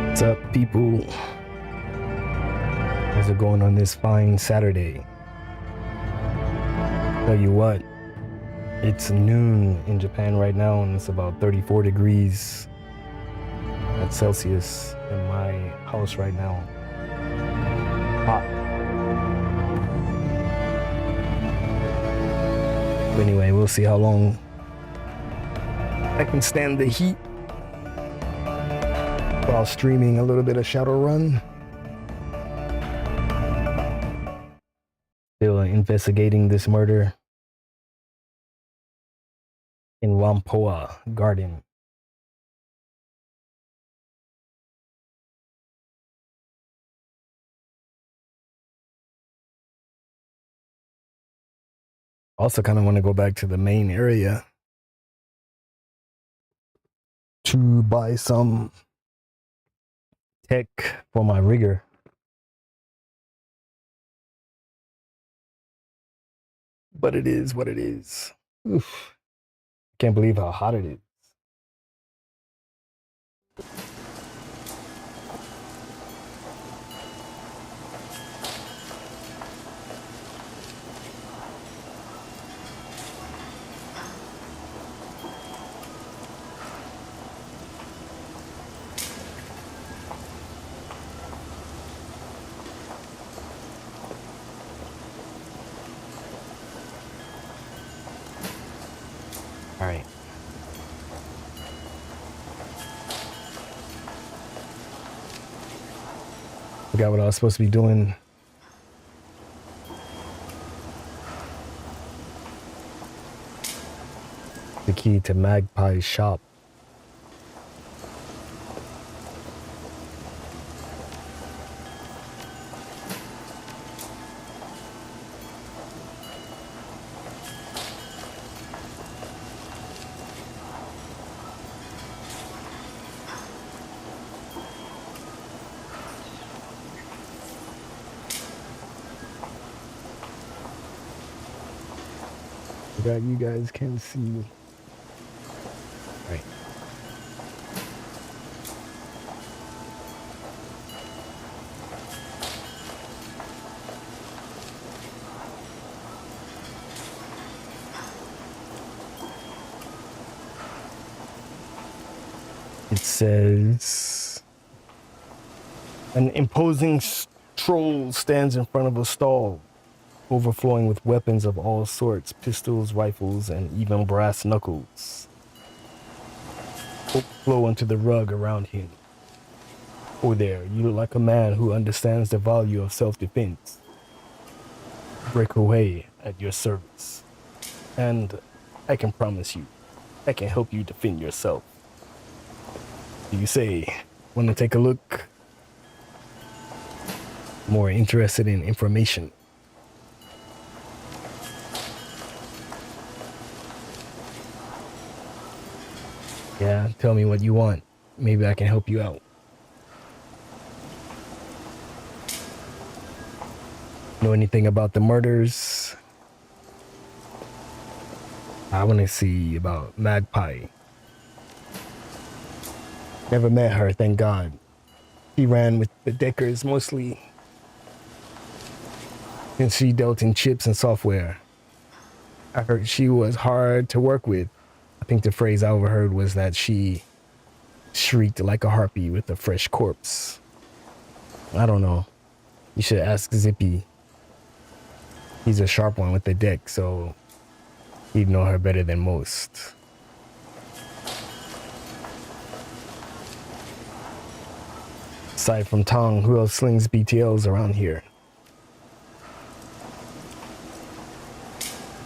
What's up, people? How's it going on this fine Saturday? Tell you what, it's noon in Japan right now, and it's about 34 degrees at Celsius in my house right now. Hot. But anyway, we'll see how long I can stand the heat while streaming a little bit of Shadowrun. Still investigating this murder in Whampoan Garden. Also kind of want to go back to the main area to buy some tech for my rigger. But it is what it is. Oof. Can't believe how hot it is. All right. Forgot what I was supposed to be doing. The key to Magpie's shop. That you guys can see. Right. It says an imposing troll stands in front of a stall, overflowing with weapons of all sorts, pistols, rifles, and even brass knuckles. Flow onto the rug around him. Oh there, you look like a man who understands the value of self-defense. Break away at your service. And I can promise you, I can help you defend yourself. Do you say, want to take a look? More interested in information. Yeah, tell me what you want. Maybe I can help you out. Know anything about the murders? I want to see about Magpie. Never met her, thank God. She ran with the Deckers mostly, and she dealt in chips and software. I heard she was hard to work with. I think the phrase I overheard was that she shrieked like a harpy with a fresh corpse. I don't know. You should ask Zippy. He's a sharp one with the deck, so he'd know her better than most. Aside from Tong, who else slings BTLs around here?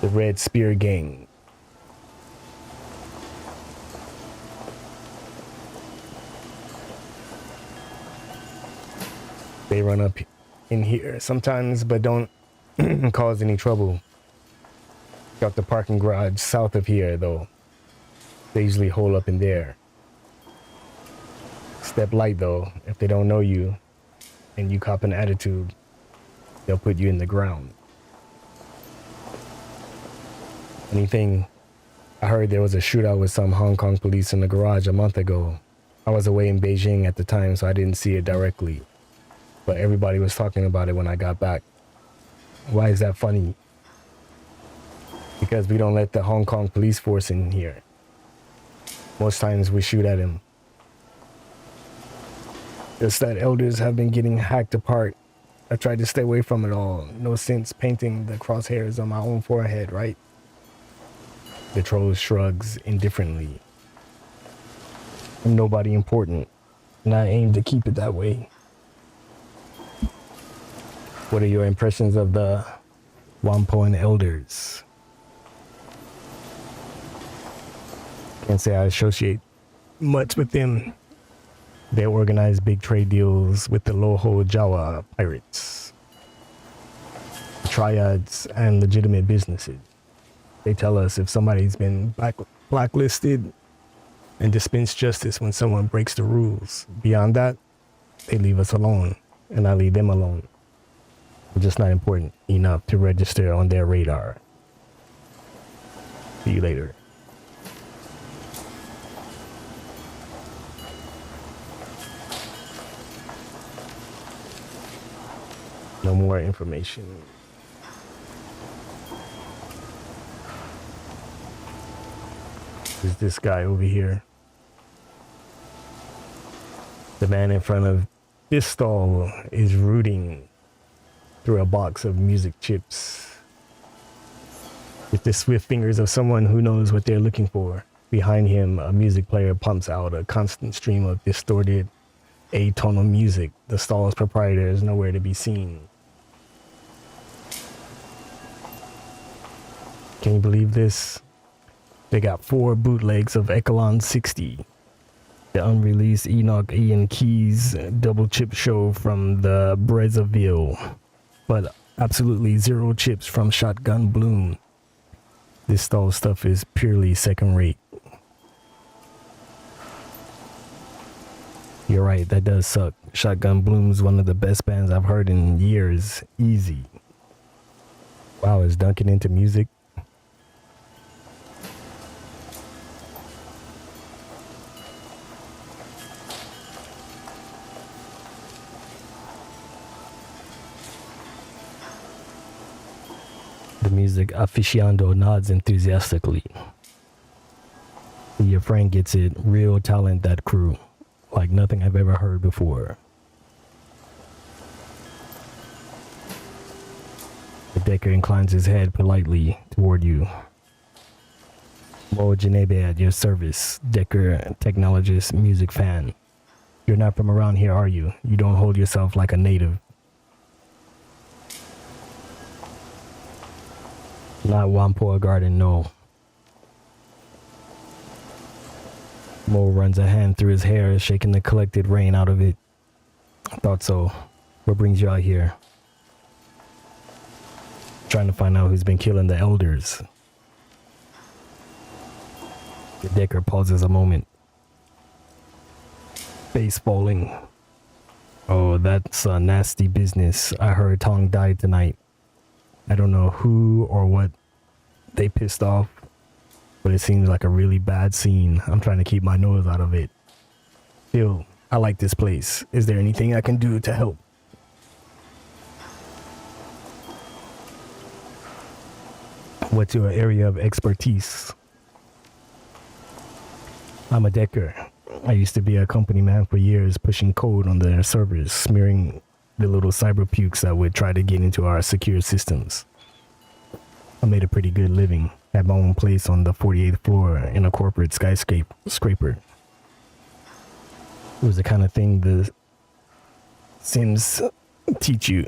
The Red Spear Gang. They run up in here sometimes, but don't cause any trouble. Got the parking garage south of here, though. They usually hole up in there. Step light, though. If they don't know you and you cop an attitude, they'll put you in the ground. Anything, I heard there was a shootout with some Hong Kong police in the garage a month ago. I was away in Beijing at the time, so I didn't see it directly. But everybody was talking about it when I got back. Why is that funny? Because we don't let the Hong Kong police force in here. Most times we shoot at him. Just that elders have been getting hacked apart. I tried to stay away from it all. No sense painting the crosshairs on my own forehead, right? The troll shrugs indifferently. I'm nobody important, and I aim to keep it that way. What are your impressions of the Whampoan elders? Can't say I associate much with them. They organize big trade deals with the Loho Jawa pirates, triads, and legitimate businesses. They tell us if somebody's been blacklisted and dispense justice when someone breaks the rules. Beyond that, they leave us alone, and I leave them alone. I'm just not important enough to register on their radar. See you later. No more information. Is this guy over here? The man in front of this stall is rooting through a box of music chips with the swift fingers of someone who knows what they're looking for. Behind him, a music player pumps out a constant stream of distorted atonal music. The stall's proprietor is nowhere to be seen. Can you believe this? They got 4 bootlegs of Echelon 60. The unreleased Enoch Ian Keys double chip show from the Brazzaville. But absolutely 0 chips from Shotgun Bloom. This stall stuff is purely second rate. You're right, that does suck. Shotgun Bloom's one of the best bands I've heard in years. Easy. Wow, is Duncan into music? The music aficionado nods enthusiastically. Your friend gets it. Real talent, that crew. Like nothing I've ever heard before. The Decker inclines his head politely toward you. Mo Janebe at your service. Decker, technologist, music fan. You're not from around here, are you? You don't hold yourself like a native. Not Whampoa Garden, no. Mo runs a hand through his hair, shaking the collected rain out of it. I thought so. What brings you out here? Trying to find out who's been killing the elders. The Decker pauses a moment. Face falling. Oh, that's a nasty business. I heard Tong died tonight. I don't know who or what they pissed off, but it seems like a really bad scene. I'm trying to keep my nose out of it. Still, I like this place. Is there anything I can do to help? What's your area of expertise? I'm a Decker. I used to be a company man for years, pushing code on their servers, smearing the little cyber pukes that would try to get into our secure systems. I made a pretty good living. Had my own place on the 48th floor in a corporate skyscraper. It was the kind of thing the Sims teach you.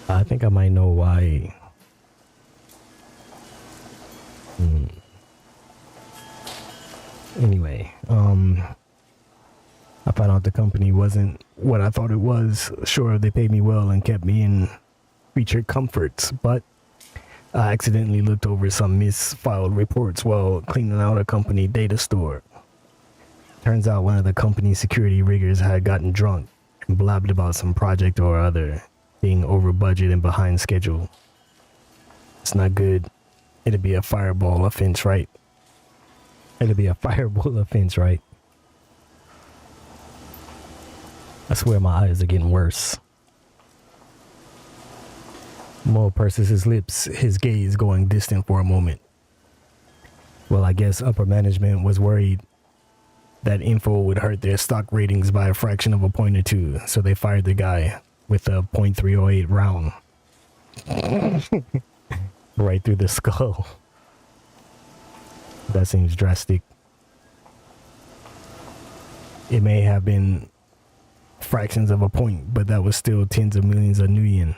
I think I might know why. Anyway, I found out the company wasn't what I thought it was. Sure, they paid me well and kept me in creature comforts, but I accidentally looked over some misfiled reports while cleaning out a company data store. Turns out one of the company's security riggers had gotten drunk and blabbed about some project or other being over budget and behind schedule. It's not good. It'd be a fireball offense, right? It'd be a fireball offense, right? I swear my eyes are getting worse. Mo purses his lips, his gaze going distant for a moment. Well, I guess upper management was worried that info would hurt their stock ratings by a fraction of a point or two, so they fired the guy with a .308 round. Right through the skull. That seems drastic. It may have been fractions of a point, but that was still tens of millions of Nuyen.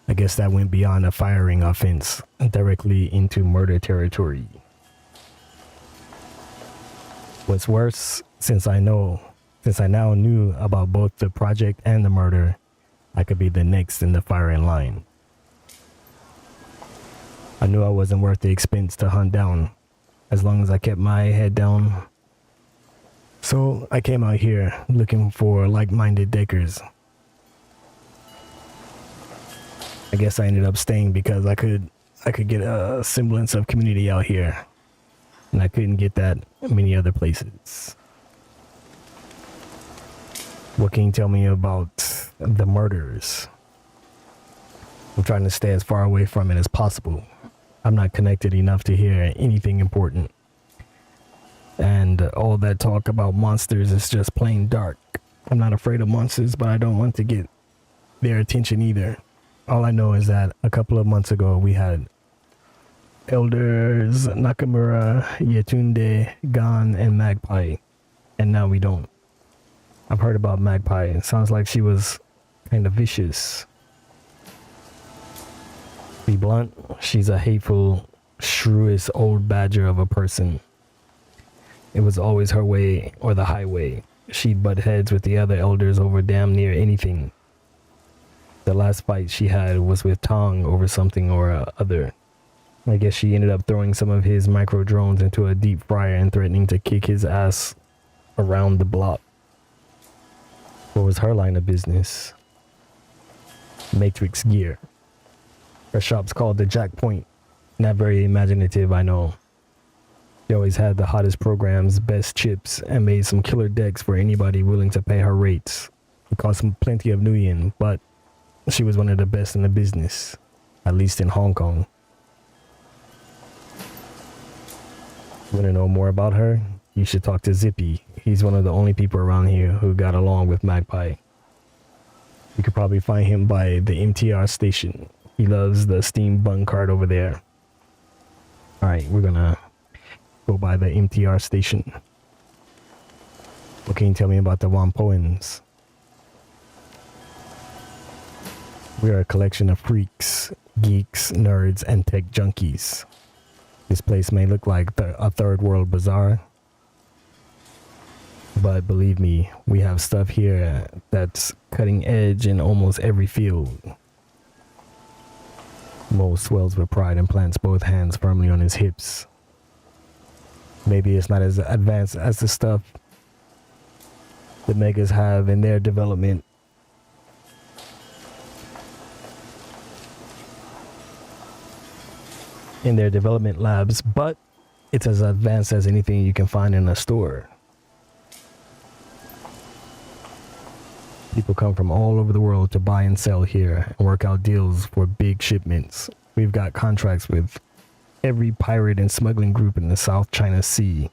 I guess that went beyond a firing offense, directly into murder territory. What's worse, since I now knew about both the project and the murder, I could be the next in the firing line. I knew I wasn't worth the expense to hunt down, as long as I kept my head down. So I came out here looking for like-minded deckers. I guess I ended up staying because I could get a semblance of community out here, and I couldn't get that in many other places. What can you tell me about the murders? I'm trying to stay as far away from it as possible. I'm not connected enough to hear anything important. And all that talk about monsters is just plain dark. I'm not afraid of monsters, but I don't want to get their attention either. All I know is that a couple of months ago we had Elders Nakamura, Yetunde, Gan, and Magpie. And now we don't. I've heard about Magpie. It sounds like she was kind of vicious. To be blunt, she's a hateful, shrewdest old badger of a person. It was always her way or the highway. She'd butt heads with the other elders over damn near anything. The last fight she had was with Tong over something or other. I guess she ended up throwing some of his micro drones into a deep fryer and threatening to kick his ass around the block. What was her line of business? Matrix gear. Her shop's called the Jack Point. Not very imaginative, I know. She always had the hottest programs, best chips, and made some killer decks for anybody willing to pay her rates. It cost them plenty of Nuyen, but she was one of the best in the business, at least in Hong Kong. Want to know more about her? You should talk to Zippy. He's one of the only people around here who got along with Magpie. You could probably find him by the MTR station. He loves the steam bun cart over there. Alright, we're gonna go by the MTR station. What can you tell me about the Whampoans? We're a collection of freaks, geeks, nerds, and tech junkies. This place may look like a third world bazaar, but believe me, we have stuff here that's cutting edge in almost every field. Mo swells with pride and plants both hands firmly on his hips. Maybe it's not as advanced as the stuff the Megas have in their development. In their development labs, but it's as advanced as anything you can find in a store. People come from all over the world to buy and sell here and work out deals for big shipments. We've got contracts with every pirate and smuggling group in the South China Sea,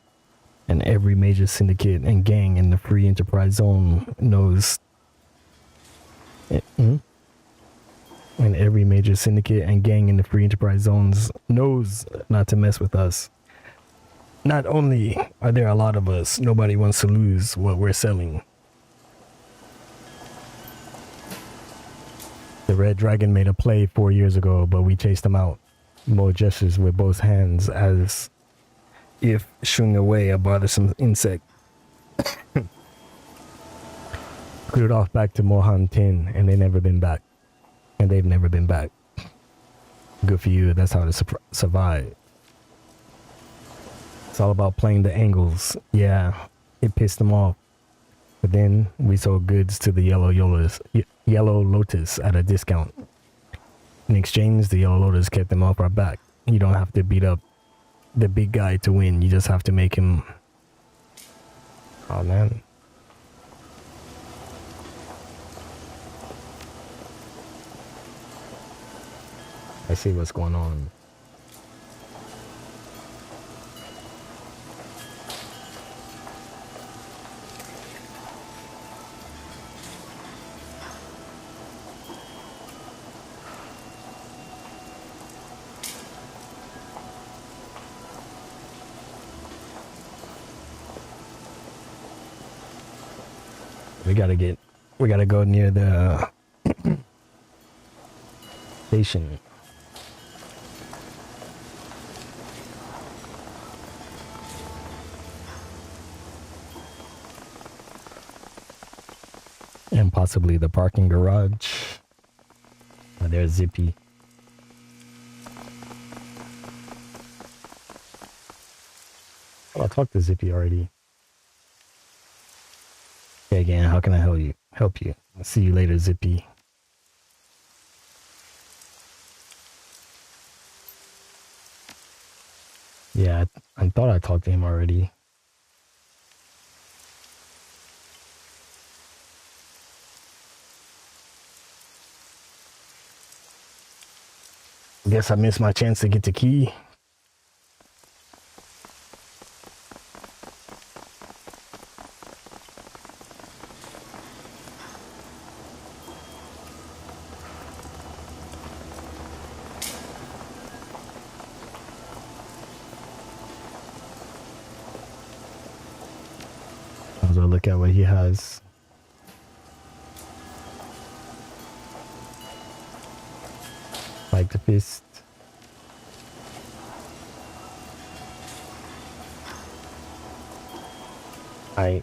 and every major syndicate and gang in the Free Enterprise Zone knows. And every major syndicate and gang in the Free Enterprise Zones knows not to mess with us. Not only are there a lot of us, nobody wants to lose what we're selling. The Red Dragon made a play 4 years ago, but we chased him out. Mo gestures with both hands as if shooing away a bothersome insect. Cleared off back to Mohan Tin, and they've never been back. Good for you, that's how to survive. It's all about playing the angles. Yeah, it pissed them off. But then we sold goods to the Yellow Lotus at a discount. In exchange, the Yellow Lotus kept them off our back. You don't have to beat up the big guy to win. You just have to make him... Oh, man. I see what's going on. We gotta go near the station. And possibly the parking garage. Oh, there's Zippy. Oh, I talked to Zippy already. Okay, again, how can I help you? I'll see you later, Zippy. Yeah, I thought I talked to him already. Guess I missed my chance to get the key. I'll look at what he has. Like the fist. I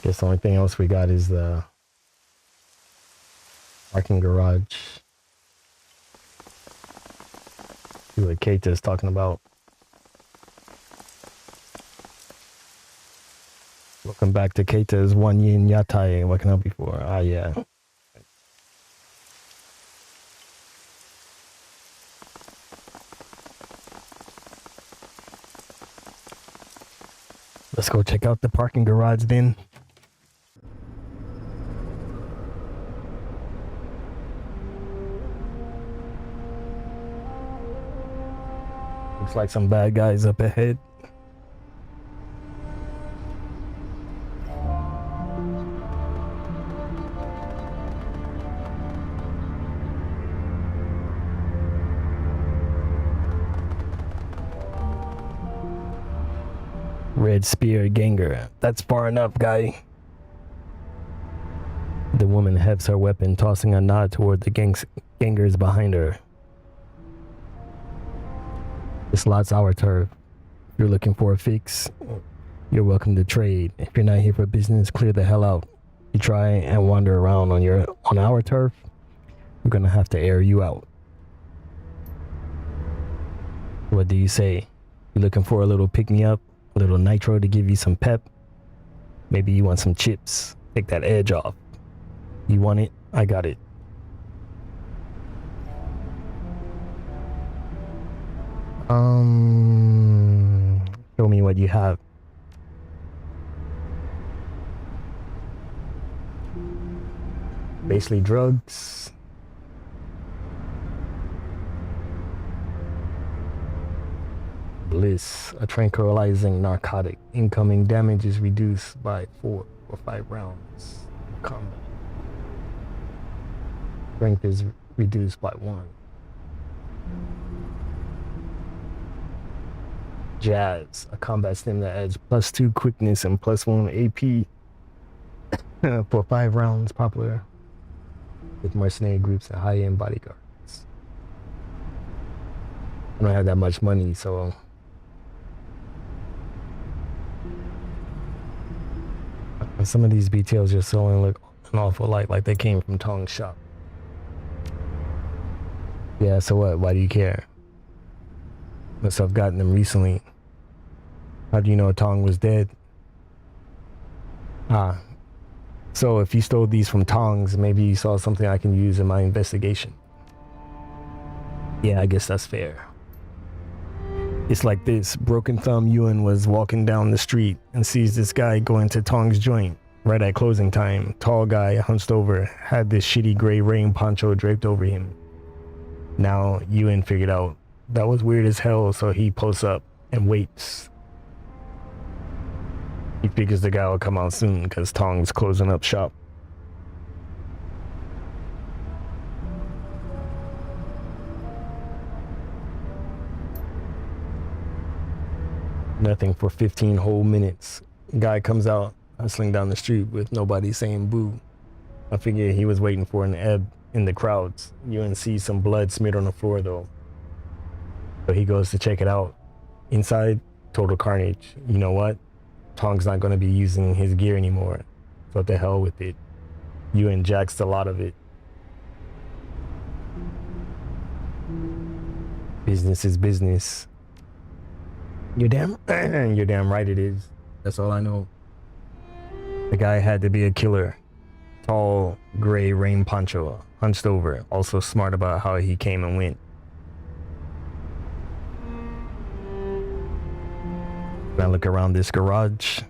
guess the only thing else we got is the parking garage. See what Keita's talking about. Welcome back to Keita's One Yin Yatai. What can I help you for? Ah, yeah. Let's go check out the parking garage then. Looks like some bad guys up ahead. Red Spear Ganger. That's far enough, guy. The woman hefts her weapon, tossing a nod toward the gangers behind her. This lot's our turf. If you're looking for a fix, you're welcome to trade. If you're not here for business, clear the hell out. You try and wander around on our turf, we're gonna have to air you out. What do you say? You looking for a little pick-me-up? A little nitro to give you some pep? Maybe you want some chips. Take that edge off. You want it? I got it. Show me what you have. Basically drugs. Bliss, a tranquilizing narcotic. Incoming damage is reduced by 4 or 5 rounds. Combat. Strength is reduced by 1. Jazz, a combat stim that adds +2 quickness and +1 AP for 5 rounds, popular with mercenary groups and high-end bodyguards. I don't have that much money, so And some of these BTLs just only look an awful like they came from Tong's shop. Yeah, so what? Why do you care? Must have gotten them recently. How do you know Tong was dead? Ah. So if you stole these from Tong's, maybe you saw something I can use in my investigation. Yeah, I guess that's fair. It's like this. Broken Thumb Ewan was walking down the street and sees this guy going to Tong's joint right at closing time. Tall guy, hunched over, had this shitty gray rain poncho draped over him. Now Ewan figured out that was weird as hell, so he posts up and waits. He figures the guy will come out soon because Tong's closing up shop. Nothing for 15 whole minutes. Guy comes out hustling down the street with nobody saying boo. I figure he was waiting for an ebb in the crowds. Ewan sees some blood smeared on the floor though. So he goes to check it out. Inside, total carnage. You know what? Tong's not going to be using his gear anymore. So what the hell with it? Ewan jacks a lot of it. Business is business. You're damn right it is. That's all I know. The guy had to be a killer. Tall, gray rain poncho, hunched over, also smart about how he came and went. When I look around this garage,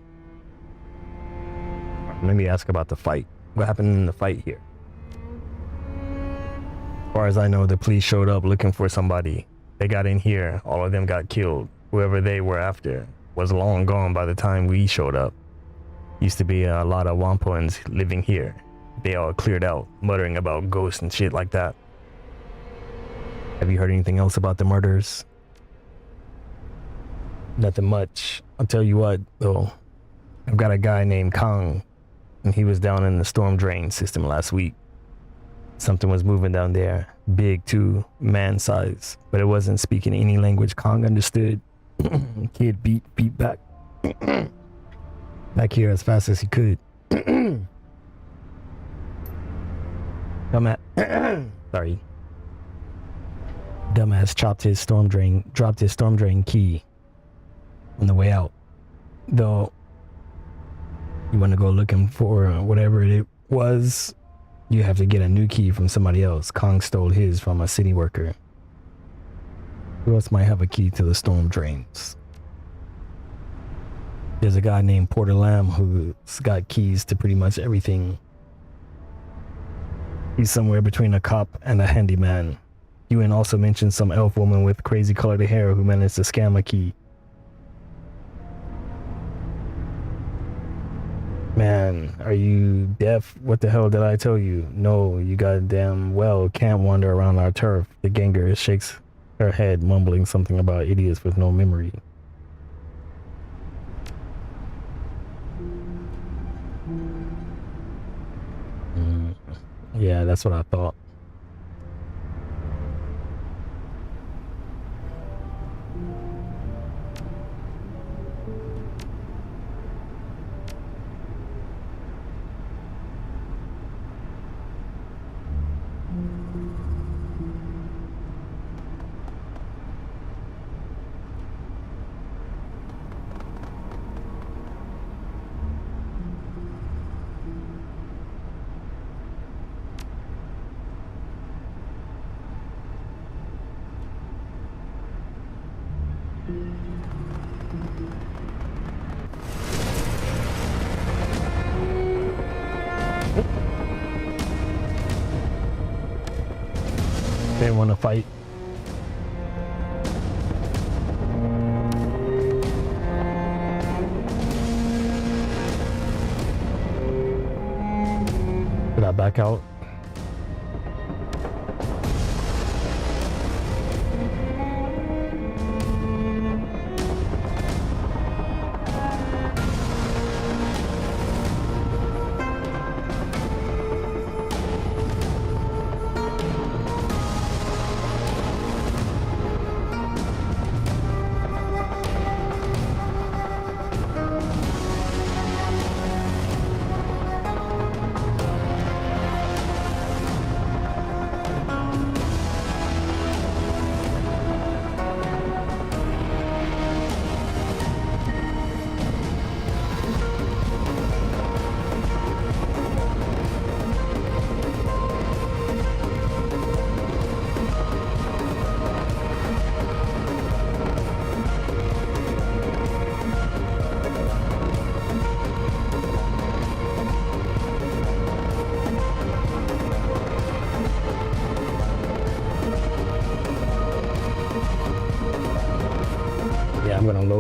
let me ask about the fight. What happened in the fight here? As far as I know, the police showed up looking for somebody. They got in here, all of them got killed. Whoever they were after was long gone by the time we showed up. Used to be a lot of Whampoans living here. They all cleared out, muttering about ghosts and shit like that. Have you heard anything else about the murders? Nothing much. I'll tell you what, though. I've got a guy named Kong, and he was down in the storm drain system last week. Something was moving down there. Big too, man size. But it wasn't speaking any language Kong understood. Kid beat back. Back here as fast as he could. Sorry. Dumbass dropped his storm drain key on the way out. Though, you want to go looking for whatever it was, you have to get a new key from somebody else. Kong stole his from a city worker. Who else might have a key to the storm drains? There's a guy named Porter Lamb who's got keys to pretty much everything. He's somewhere between a cop and a handyman. Ewan also mentioned some elf woman with crazy colored hair who managed to scam a key. Man, are you deaf? What the hell did I tell you? No, you goddamn well can't wander around our turf. The ganger shakes her head, mumbling something about idiots with no memory. Yeah, that's what I thought. They want to fight. Did I back out?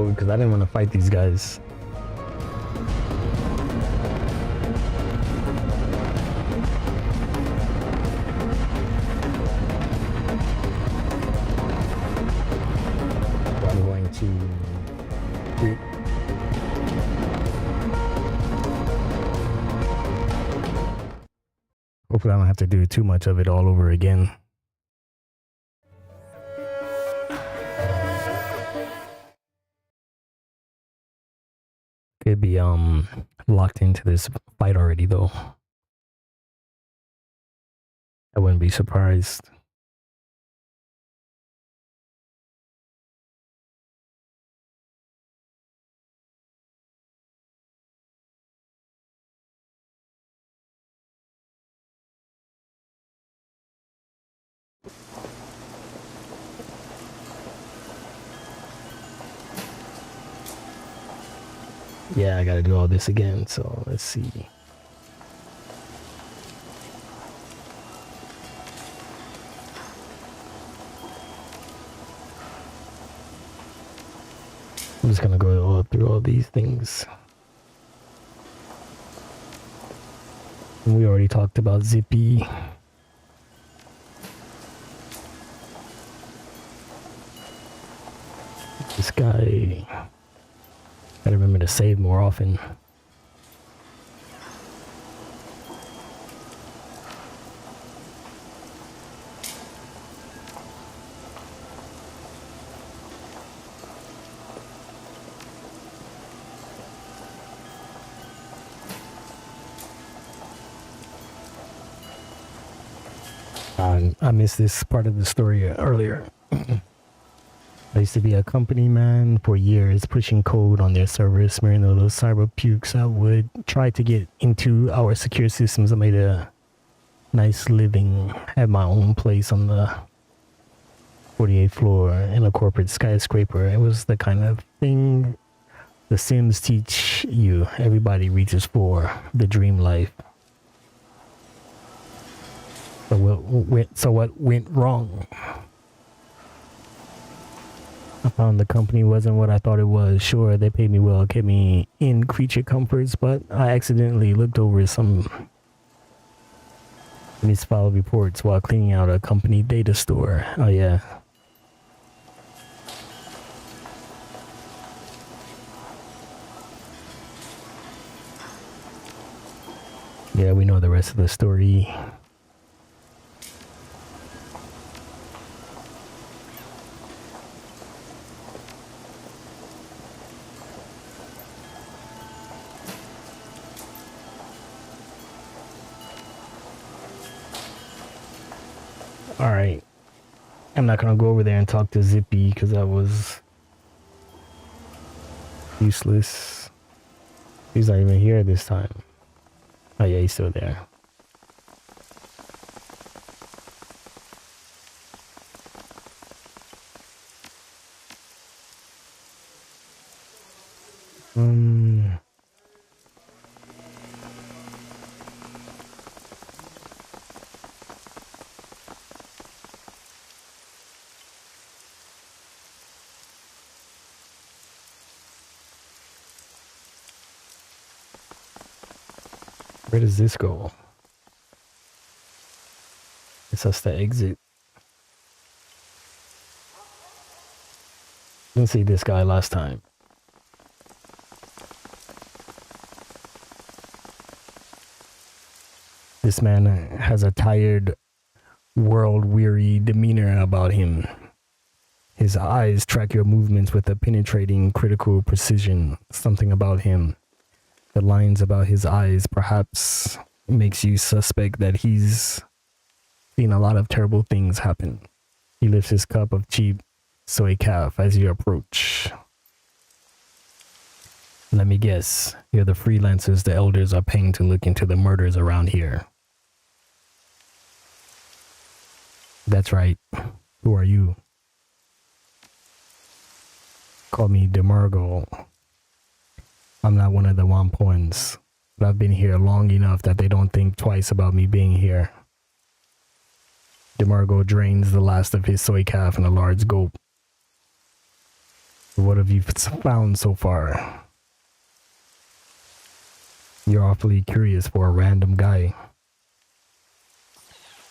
road because I didn't want to fight these guys. I'm going to... Hopefully I don't have to do too much of it all over again. Could be locked into this fight already though. I wouldn't be surprised. Yeah, I gotta do all this again, so let's see. I'm just gonna go through all these things. We already talked about Zippy. This guy... Gotta remember to save more often. I missed this part of the story earlier. I used to be a company man for years, pushing code on their servers, smearing all those cyber pukes. I would try to get into our secure systems. I made a nice living, had my own place on the 48th floor in a corporate skyscraper. It was the kind of thing the Sims teach you. Everybody reaches for the dream life. So what went wrong? I found the company wasn't what I thought it was. Sure, they paid me well, kept me in creature comforts, but I accidentally looked over some misfiled reports while cleaning out a company data store. Oh yeah. Yeah, we know the rest of the story. Alright, I'm not gonna go over there and talk to Zippy because that was useless. He's not even here this time. Oh yeah, he's still there. Where does this go? It's us to exit. Didn't see this guy last time. This man has a tired, world-weary demeanor about him. His eyes track your movements with a penetrating, critical precision. Something about him. The lines about his eyes perhaps makes you suspect that he's seen a lot of terrible things happen. He lifts his cup of cheap soy calf as you approach. Let me guess, you're the freelancers the elders are paying to look into the murders around here. That's right. Who are you? Call me DeMargo. I'm not one of the Whampoans, but I've been here long enough that they don't think twice about me being here. DeMargo drains the last of his soy calf in a large gulp. What have you found so far? You're awfully curious for a random guy.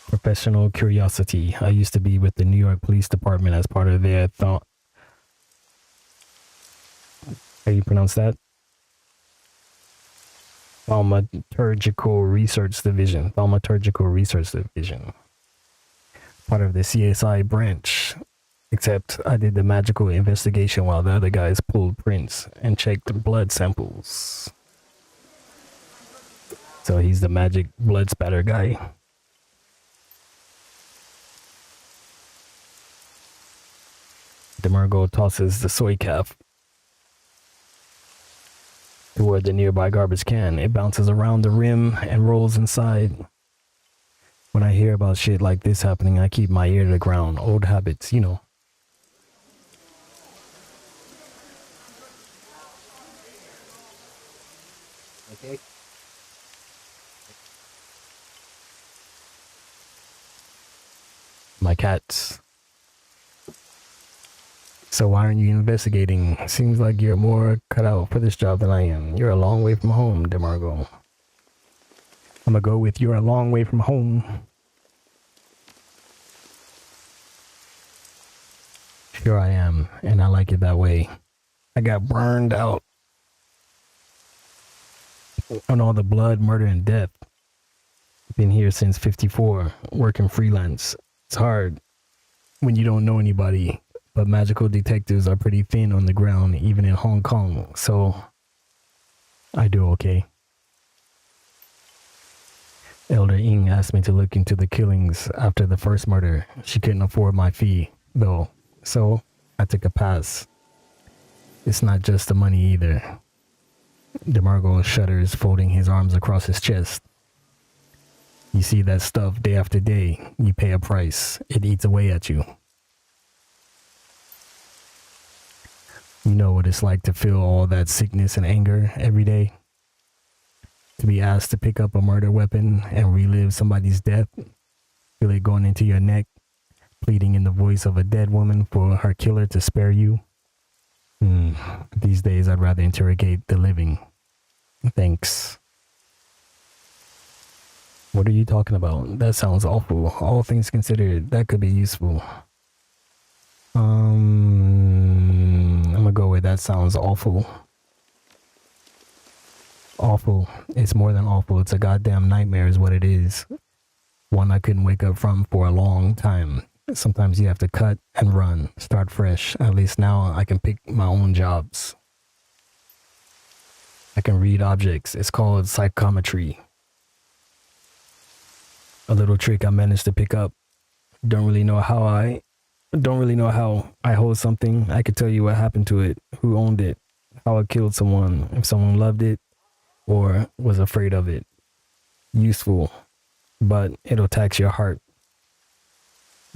Professional curiosity. I used to be with the New York Police Department as part of their how you pronounce that? Thaumaturgical Research Division. Thaumaturgical Research Division. Part of the CSI branch. Except I did the magical investigation while the other guys pulled prints and checked blood samples. So he's the magic blood spatter guy. Demergo tosses the soy calf toward the nearby garbage can. It bounces around the rim and rolls inside. When I hear about shit like this happening, I keep my ear to the ground. Old habits, you know. Okay. My cats. So why aren't you investigating? Seems like you're more cut out for this job than I am. You're a long way from home, Demargo. I'm gonna go with you're a long way from home. Sure I am, and I like it that way. I got burned out on all the blood, murder, and death. Been here since 54, working freelance. It's hard when you don't know anybody, but magical detectives are pretty thin on the ground, even in Hong Kong, so I do okay. Elder Ying asked me to look into the killings after the first murder. She couldn't afford my fee, though, so I took a pass. It's not just the money either. DeMargo shudders, folding his arms across his chest. You see that stuff day after day. You pay a price. It eats away at you. You know what it's like to feel all that sickness and anger every day? To be asked to pick up a murder weapon and relive somebody's death. Feel it going into your neck, pleading in the voice of a dead woman for her killer to spare you. These days I'd rather interrogate the living. Thanks. What are you talking about? That sounds awful. All things considered, that could be useful. I'm gonna go with that sounds awful. Awful. It's more than awful. It's a goddamn nightmare is what it is. One I couldn't wake up from for a long time. Sometimes you have to cut and run, start fresh. At least now I can pick my own jobs. I can read objects. It's called psychometry. A little trick I managed to pick up. Don't really know how I hold something. I could tell you what happened to it, who owned it, how it killed someone, if someone loved it or was afraid of it. Useful, but it'll tax your heart.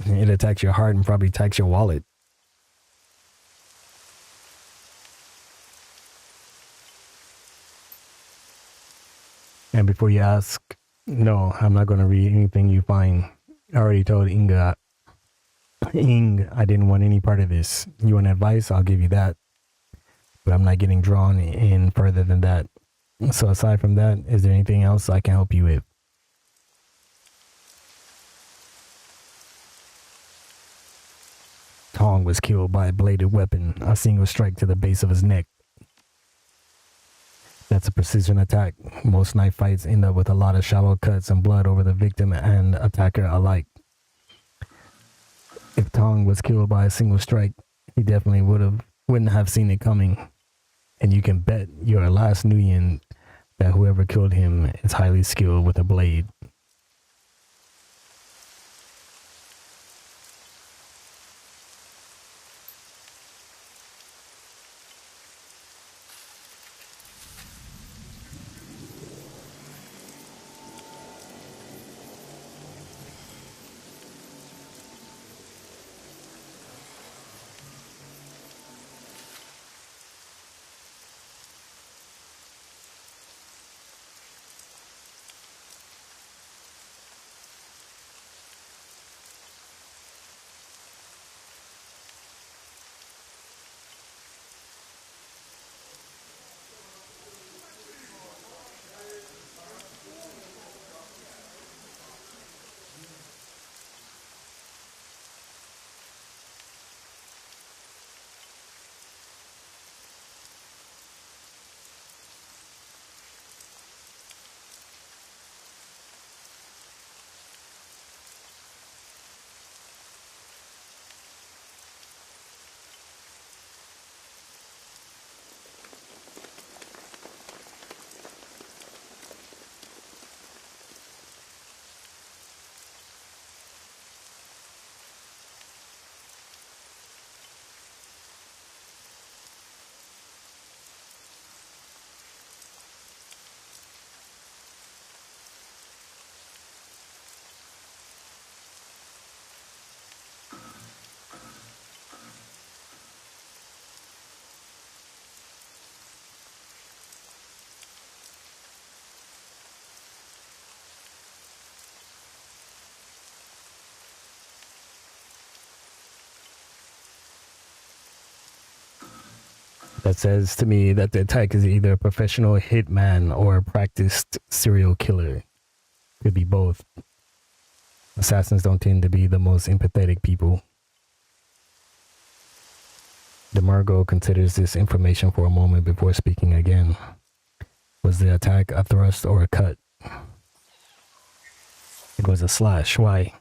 It'll tax your heart and probably tax your wallet. And before you ask, no, I'm not going to read anything you find. I already told Ing, I didn't want any part of this. You want advice? I'll give you that. But I'm not getting drawn in further than that. So aside from that, is there anything else I can help you with? Tong was killed by a bladed weapon, a single strike to the base of his neck. That's a precision attack. Most knife fights end up with a lot of shallow cuts and blood over the victim and attacker alike. If Tong was killed by a single strike, he definitely wouldn't have seen it coming. And you can bet your last Nuyen that whoever killed him is highly skilled with a blade. That says to me that the attack is either a professional hitman or a practiced serial killer. Could be both. Assassins don't tend to be the most empathetic people. DeMargo considers this information for a moment before speaking again. Was the attack a thrust or a cut? It was a slash. Why?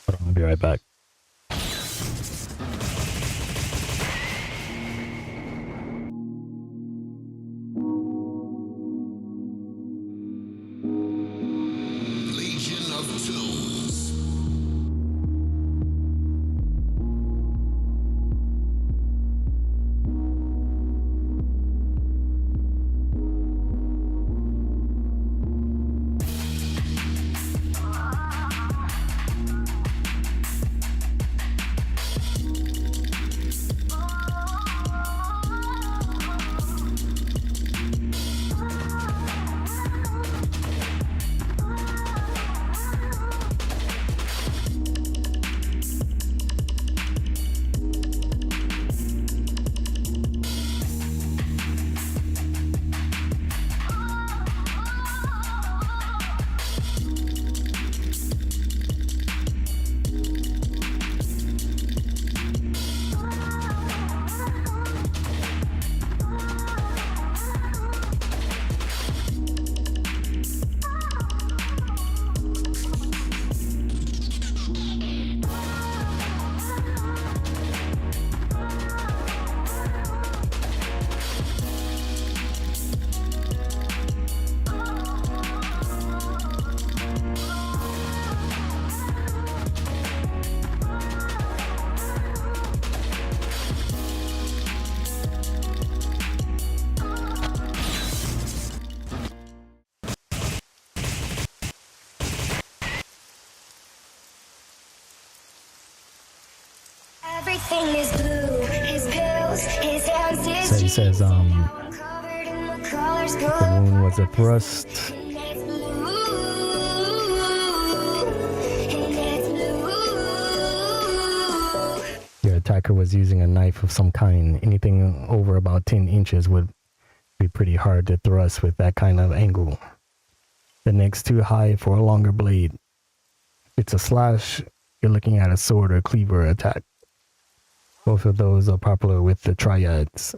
Hold on, I'll be right back. Everything is blue. His pills, his hands, his So he says, the wound was a thrust. Your attacker was using a knife of some kind. Anything over about 10 inches would be pretty hard to thrust with that kind of angle. The neck's too high for a longer blade. If it's a slash, you're looking at a sword or cleaver attack. Both of those are popular with the triads.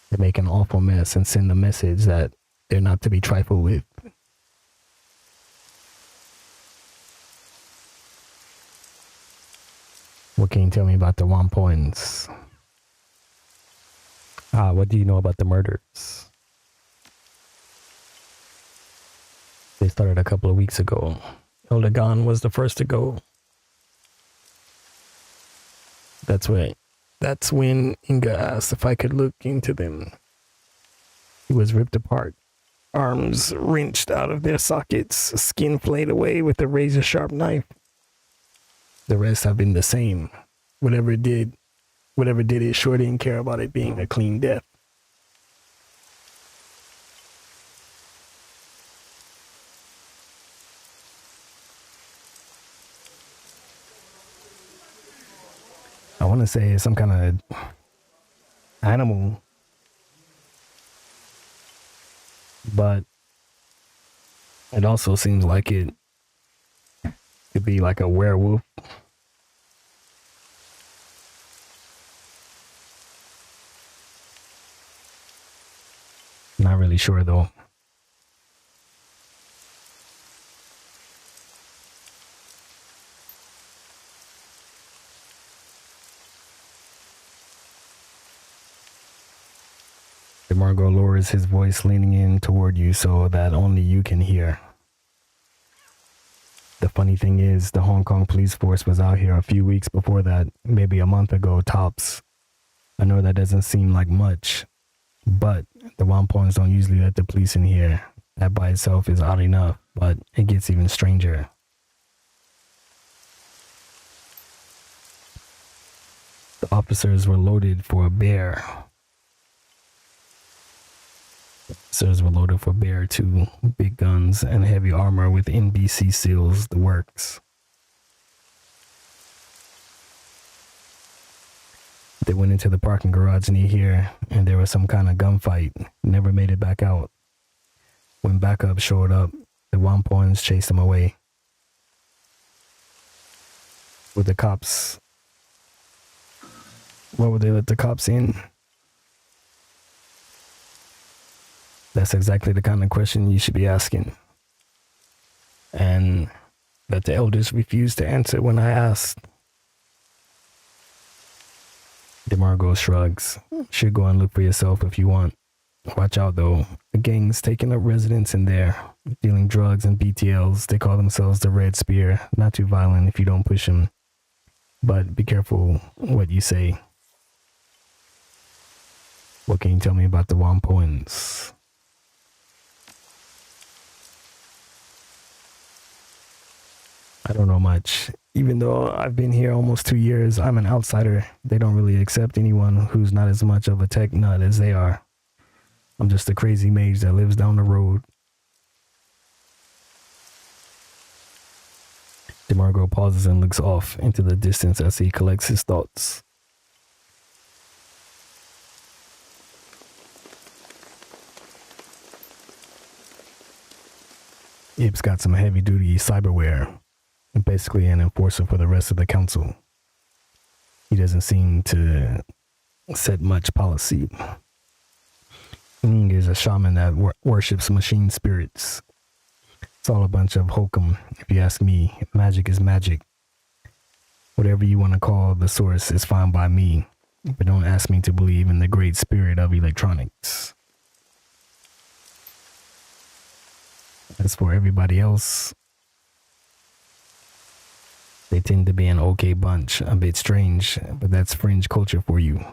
They make an awful mess and send a message that they're not to be trifled with. What can you tell me about the Whampoans? What do you know about the murders? They started a couple of weeks ago. Eldegon was the first to go. That's right. That's when Inga asked if I could look into them. He was ripped apart, arms wrenched out of their sockets, skin flayed away with a razor-sharp knife. The rest have been the same. Whatever did it sure didn't care about it being a clean death. I want to say it's some kind of animal, but it also seems like it could be like a werewolf. Not really sure though. DeMargo lowers his voice, leaning in toward you so that only you can hear. The funny thing is, the Hong Kong police force was out here a few weeks before that, maybe a month ago tops. I know that doesn't seem like much, but the Whampoans don't usually let the police in here. That by itself is odd enough, but it gets even stranger. The officers were loaded for a bear. Officers were loaded for bear too. Big guns and heavy armor with NBC seals, the works. They went into the parking garage near here, and there was some kind of gunfight. Never made it back out. When backup showed up, the Whampoans chased them away. With the cops, why would they let the cops in? That's exactly the kind of question you should be asking. And that the elders refused to answer when I asked. DeMargo shrugs. Should go and look for yourself if you want. Watch out though. The gang's taking up residence in there, dealing drugs and BTLs. They call themselves the Red Spear. Not too violent if you don't push them. But be careful what you say. What can you tell me about the Whampoans? I don't know much. Even though I've been here almost 2 years, I'm an outsider. They don't really accept anyone who's not as much of a tech nut as they are. I'm just a crazy mage that lives down the road. DeMargo pauses and looks off into the distance as he collects his thoughts. Ip's got some heavy-duty cyberware. Basically an enforcer for the rest of the council. He doesn't seem to set much policy. Ng is a shaman that worships machine spirits. It's all a bunch of hokum, if you ask me. Magic is magic. Whatever you want to call the source is fine by me, but don't ask me to believe in the great spirit of electronics. As for everybody else, they tend to be an okay bunch, a bit strange, but that's fringe culture for you.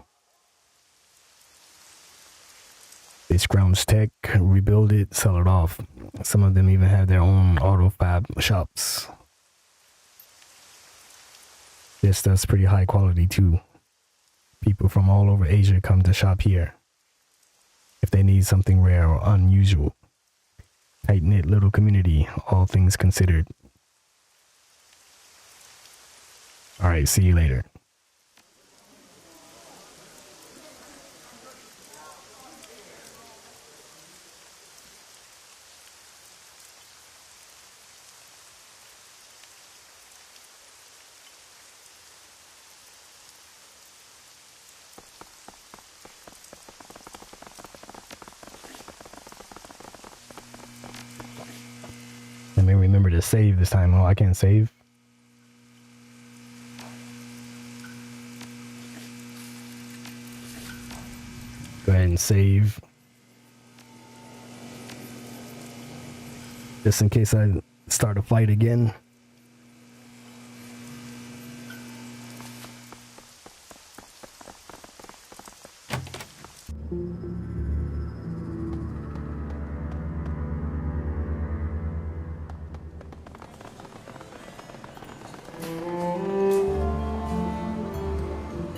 They scrounge tech, rebuild it, sell it off. Some of them even have their own auto fab shops. Their stuff's pretty high quality too. People from all over Asia come to shop here if they need something rare or unusual. Tight-knit little community, all things considered. Alright, see you later. Let me remember to save this time. Oh, I can't save. Go ahead and save. Just in case I start a fight again.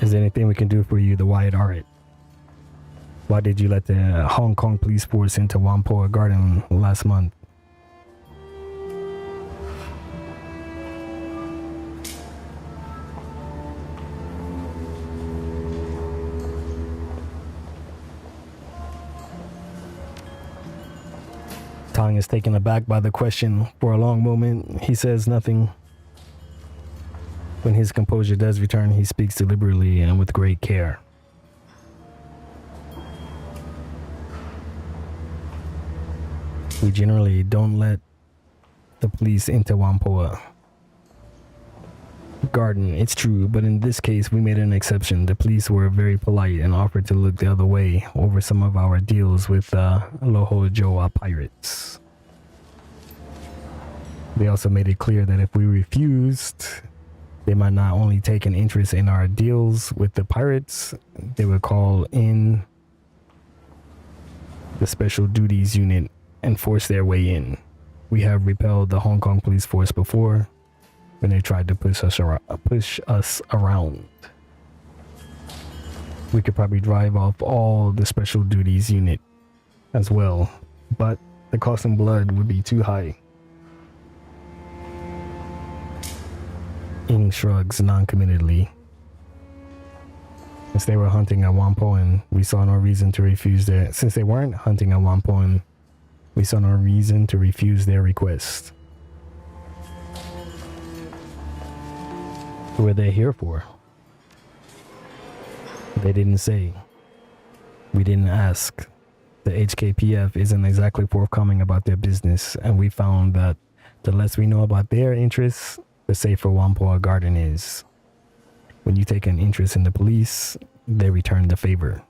Is there anything we can do for you, the Wyatt Art? Why did you let the Hong Kong police force into Whampoa Garden last month? Tong is taken aback by the question. For a long moment, he says nothing. When his composure does return, he speaks deliberately and with great care. We generally don't let the police into Whampoa Garden, it's true, but in this case we made an exception. The police were very polite and offered to look the other way over some of our deals with Loho Joa pirates. They also made it clear that if we refused, they might not only take an interest in our deals with the pirates, they would call in the Special Duties Unit and force their way in. We have repelled the Hong Kong police force before when they tried to push us around. We could probably drive off all the special duties unit as well, but the cost in blood would be too high. Ing shrugs non-committedly. Since they were hunting at Whampoan, we saw no reason to refuse their... Since they weren't hunting at Whampoan, we saw no reason to refuse their request. Who are they here for? They didn't say. We didn't ask. The HKPF isn't exactly forthcoming about their business, and we found that the less we know about their interests, the safer Whampoa Garden is. When you take an interest in the police, they return the favor.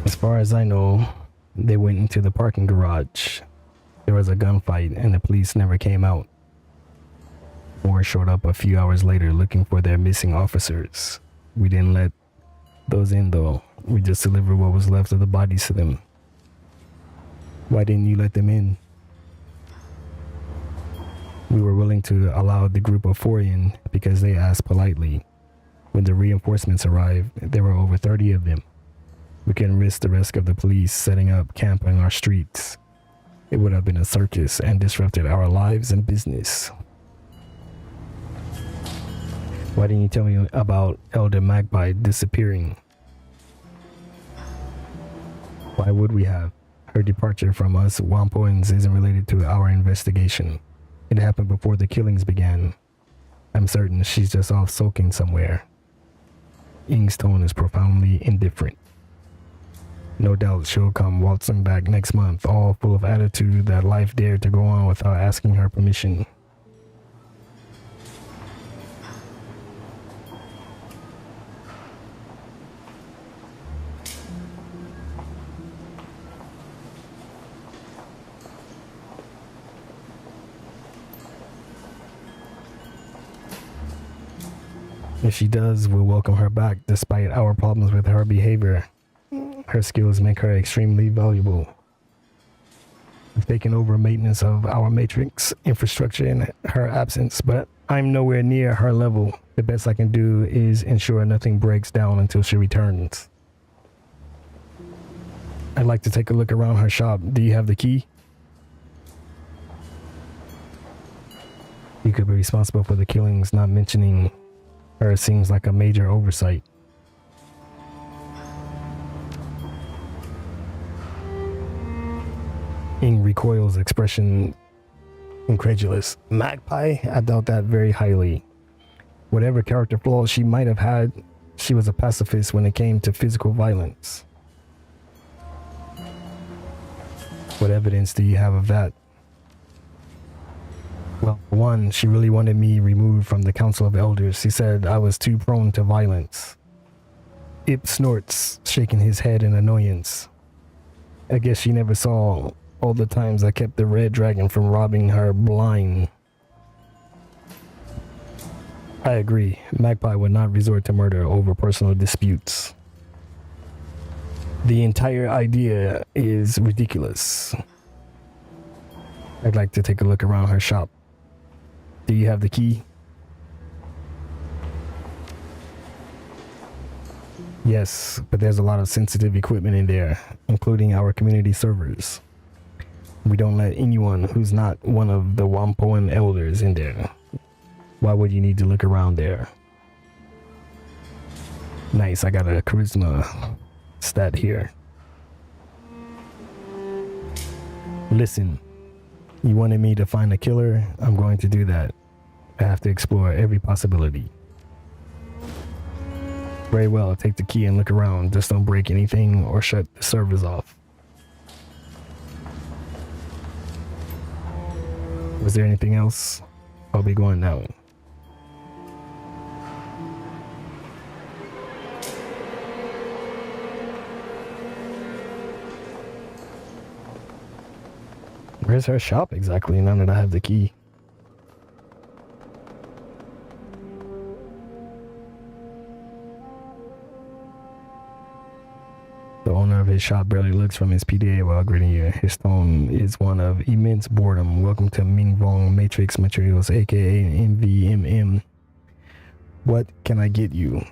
As far as I know, they went into the parking garage. There was a gunfight and the police never came out. More showed up a few hours later looking for their missing officers. We didn't let those in though. We just delivered what was left of the bodies to them. Why didn't you let them in? We were willing to allow the group of 4 in because they asked politely. When the reinforcements arrived, there were over 30 of them. We couldn't risk the risk of the police setting up camp on our streets. It would have been a circus and disrupted our lives and business. Why didn't you tell me about Elder Magpie disappearing? Why would we have? Her departure from us Whampoans isn't related to our investigation. It happened before the killings began. I'm certain she's just off sulking somewhere. Ing's tone is profoundly indifferent. No doubt she'll come waltzing back next month, all full of attitude that life dared to go on without asking her permission. If she does, we'll welcome her back despite our problems with her behavior. Her skills make her extremely valuable. I've taken over maintenance of our matrix infrastructure in her absence, but I'm nowhere near her level. The best I can do is ensure nothing breaks down until she returns. I'd like to take a look around her shop. Do you have the key? You could be responsible for the killings. Not mentioning her seems like a major oversight. Ing recoils, expression incredulous. Magpie? I doubt that very highly. Whatever character flaws she might have had, she was a pacifist when it came to physical violence. What evidence do you have of that? Well, for one, she really wanted me removed from the Council of Elders. She said I was too prone to violence. Ip snorts, shaking his head in annoyance. I guess she never saw all the times I kept the Red Dragon from robbing her blind. I agree. Magpie would not resort to murder over personal disputes. The entire idea is ridiculous. I'd like to take a look around her shop. Do you have the key? Yes, but there's a lot of sensitive equipment in there, including our community servers. We don't let anyone who's not one of the Whampoan elders in there. Why would you need to look around there? Nice, I got a charisma stat here. Listen, you wanted me to find a killer? I'm going to do that. I have to explore every possibility. Very well, take the key and look around. Just don't break anything or shut the servers off. Was there anything else? I'll be going now. Where's her shop exactly now that I have the key? The owner of his shop barely looks from his PDA while greeting you. His tone is one of immense boredom. Welcome to Mingvong Matrix Materials, aka MVMM. What can I get you?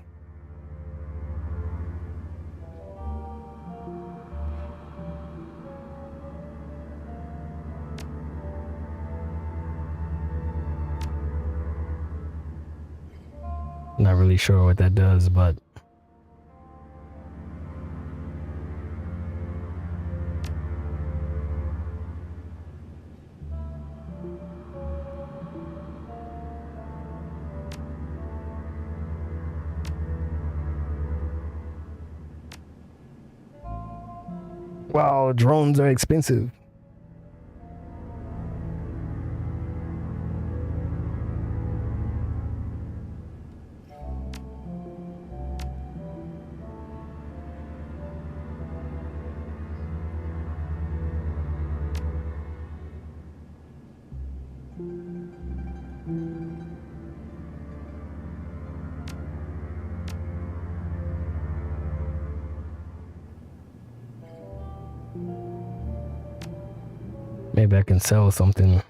Not really sure what that does, but wow, drones are expensive. Maybe I can sell something.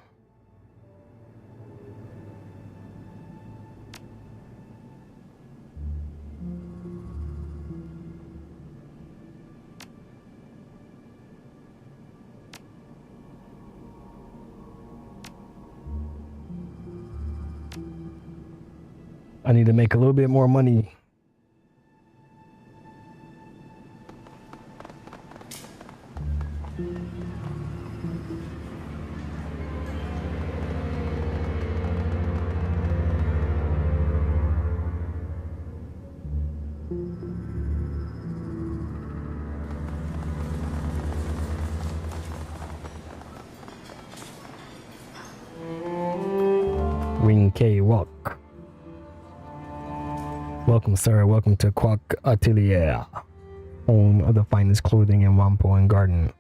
I need to make a little bit more money. Wing K Walk. Welcome, sir. Welcome to Quack Atelier, home of the finest clothing in Whampoan Garden.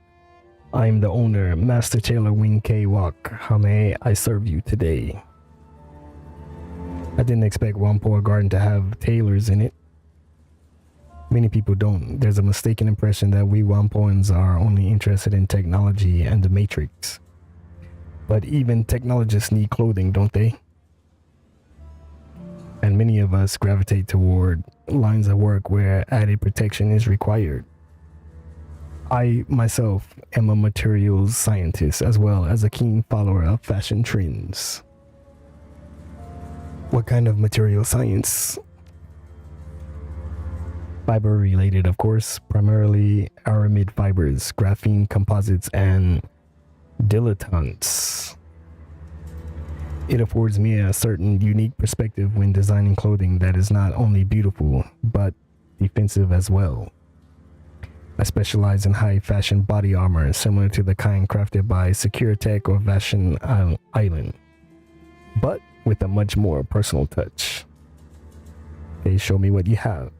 I am the owner, Master Tailor Wing K Walk. How may I serve you today? I didn't expect Whampoan Garden to have tailors in it. Many people don't. There's a mistaken impression that we Whampoans are only interested in technology and the Matrix. But even technologists need clothing, don't they? And many of us gravitate toward lines of work where added protection is required. I myself am a materials scientist as well as a keen follower of fashion trends. What kind of material science? Fiber related, of course, primarily aramid fibers, graphene composites, and dilettantes. It affords me a certain unique perspective when designing clothing that is not only beautiful, but defensive as well. I specialize in high fashion body armor, similar to the kind crafted by Securitech or Fashion Island, but with a much more personal touch. Okay, show me what you have.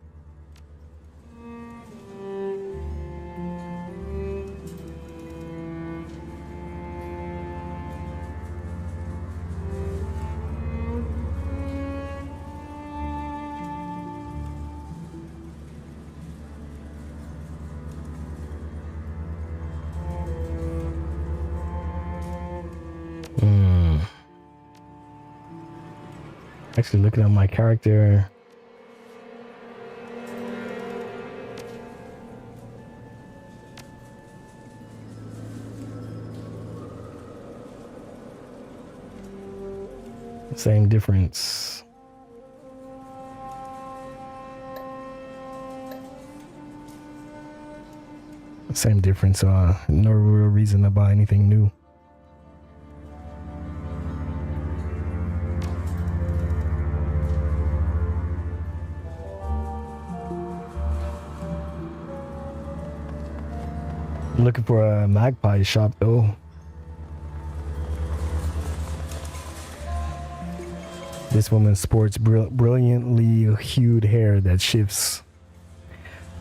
Actually, looking at my character, same difference. Same difference. No real reason to buy anything new. Looking for a magpie shop though. This woman sports brilliantly hued hair that shifts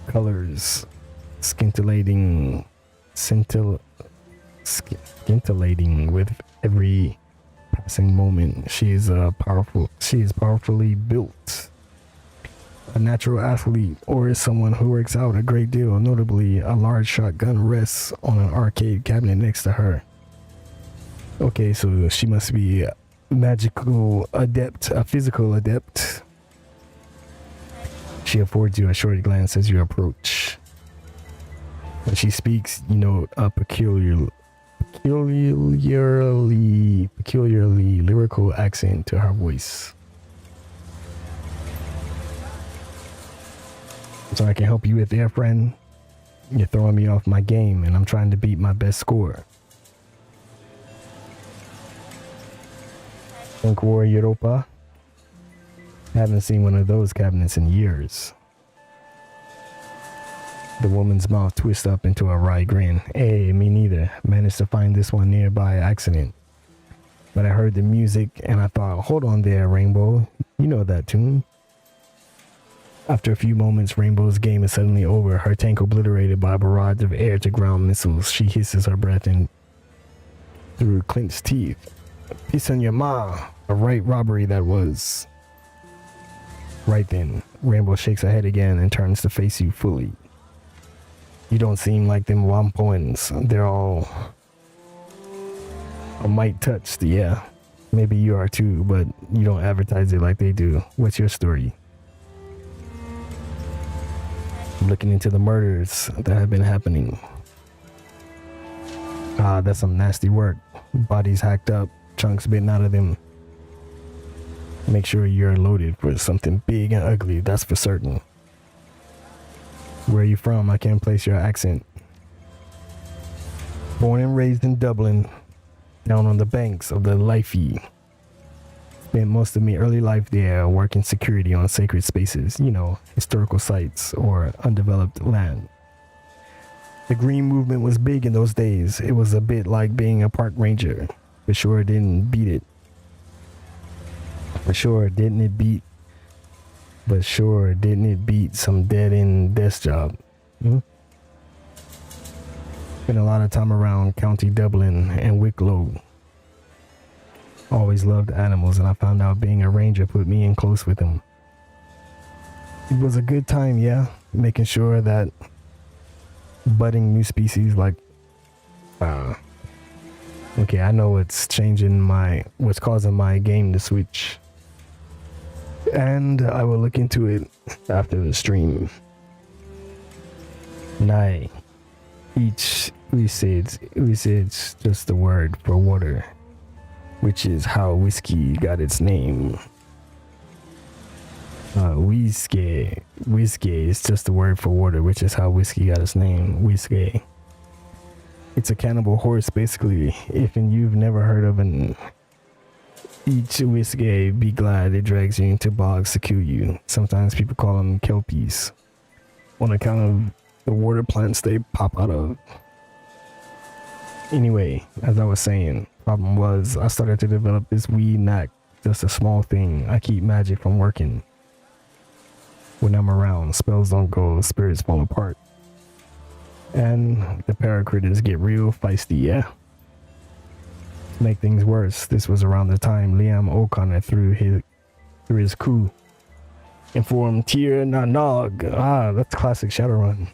colors, scintillating with every passing moment. She is powerfully built. a natural athlete, or is someone who works out a great deal. Notably, a large shotgun rests on an arcade cabinet next to her. Okay, so she must be a magical adept, a physical adept. She affords you a short glance as you approach. When she speaks, you note a peculiarly lyrical accent to her voice. So I can help you with there, friend. You're throwing me off my game, and I'm trying to beat my best score. Think War Europa? Haven't seen one of those cabinets in years. The woman's mouth twists up into a wry grin. Hey, me neither. Managed to find this one nearby accident. But I heard the music and I thought, hold on there, Rainbow. You know that tune. After a few moments, Rainbow's game is suddenly over. Her tank obliterated by a barrage of air-to-ground missiles. She hisses her breath in through clenched teeth. Peace on your ma. A right robbery that was. Right then, Rainbow shakes her head again and turns to face you fully. You don't seem like them Whampoans. They're all a mite touched, yeah. Maybe you are too, but you don't advertise it like they do. What's your story? I'm looking into the murders that have been happening. That's some nasty work. Bodies hacked up, chunks bitten out of them. Make sure you're loaded for something big and ugly, that's for certain. Where are you from? I can't place your accent. Born and raised in Dublin, down on the banks of the Liffey. Spent most of my early life there working security on sacred spaces, you know, historical sites or undeveloped land. The green movement was big in those days. It was a bit like being a park ranger. For sure didn't beat it. For sure didn't it beat. But sure didn't it beat some dead-end desk job. Spent a lot of time around County Dublin and Wicklow. Always loved animals, and I found out being a ranger put me in close with them. It was a good time, yeah, making sure that budding new species like okay, I know what's what's causing my game to switch, and I will look into it after the stream. Nay, each usage just the word for water, which is how whiskey got its name. Whiskey is just the word for water, which is how whiskey got its name. Whiskey. It's a cannibal horse, basically. If you've never heard of an each whiskey, be glad it drags you into bogs to kill you. Sometimes people call them kelpies, on account of the water plants they pop out of. Anyway, as I was saying, problem was I started to develop this weed knack. Just a small thing. I keep magic from working. When I'm around, spells don't go, spirits fall apart. And the paracritters get real feisty, yeah? To make things worse, this was around the time Liam O'Connor through his coup informed Tir na Nog. That's classic Shadowrun.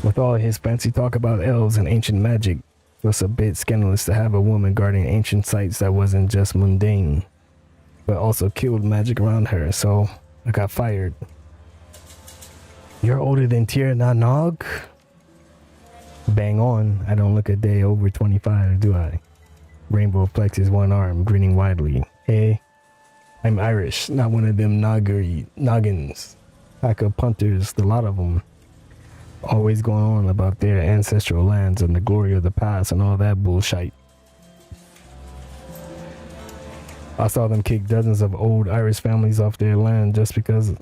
With all his fancy talk about elves and ancient magic, it was a bit scandalous to have a woman guarding ancient sites that wasn't just mundane, but also killed magic around her, so I got fired. You're older than Tir na Nog? Bang on. I don't look a day over 25, do I? Rainbow flexes one arm, grinning widely. Hey, I'm Irish, not one of them noggins. Pack of punters, the lot of them. Always going on about their ancestral lands and the glory of the past and all that bullshit. I saw them kick dozens of old Irish families off their land just because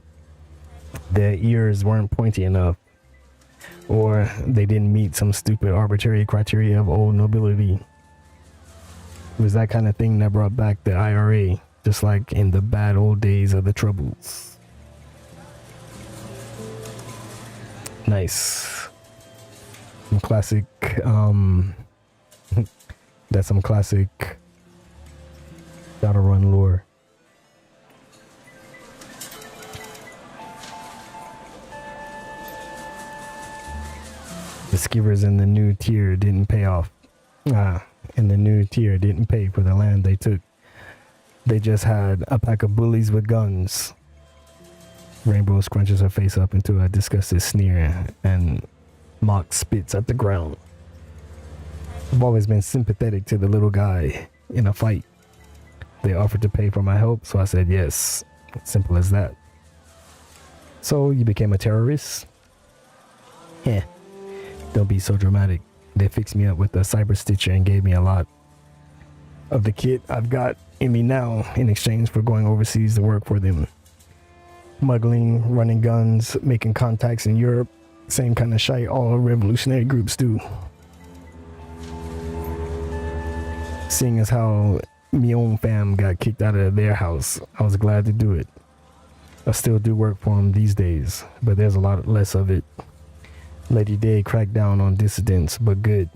their ears weren't pointy enough, or they didn't meet some stupid arbitrary criteria of old nobility. It was that kind of thing that brought back the IRA, just like in the bad old days of the Troubles. Nice. Some classic, that's some classic Shadowrun lore. skivers in the new tier didn't pay off. And the new tier didn't pay for the land they took. They just had a pack of bullies with guns. Rainbow scrunches her face up into a disgusted sneer and Mock spits at the ground. I've always been sympathetic to the little guy in a fight. They offered to pay for my help, so I said yes. Simple as that. So you became a terrorist? Yeah. Don't be so dramatic. They fixed me up with a cyber stitcher and gave me a lot of the kit I've got in me now in exchange for going overseas to work for them. Smuggling, running guns, making contacts in Europe. Same kind of shite all revolutionary groups do. Seeing as how my own fam got kicked out of their house, I was glad to do it. I still do work for them these days, but there's a lot less of it. Lady Day cracked down on dissidents, but good.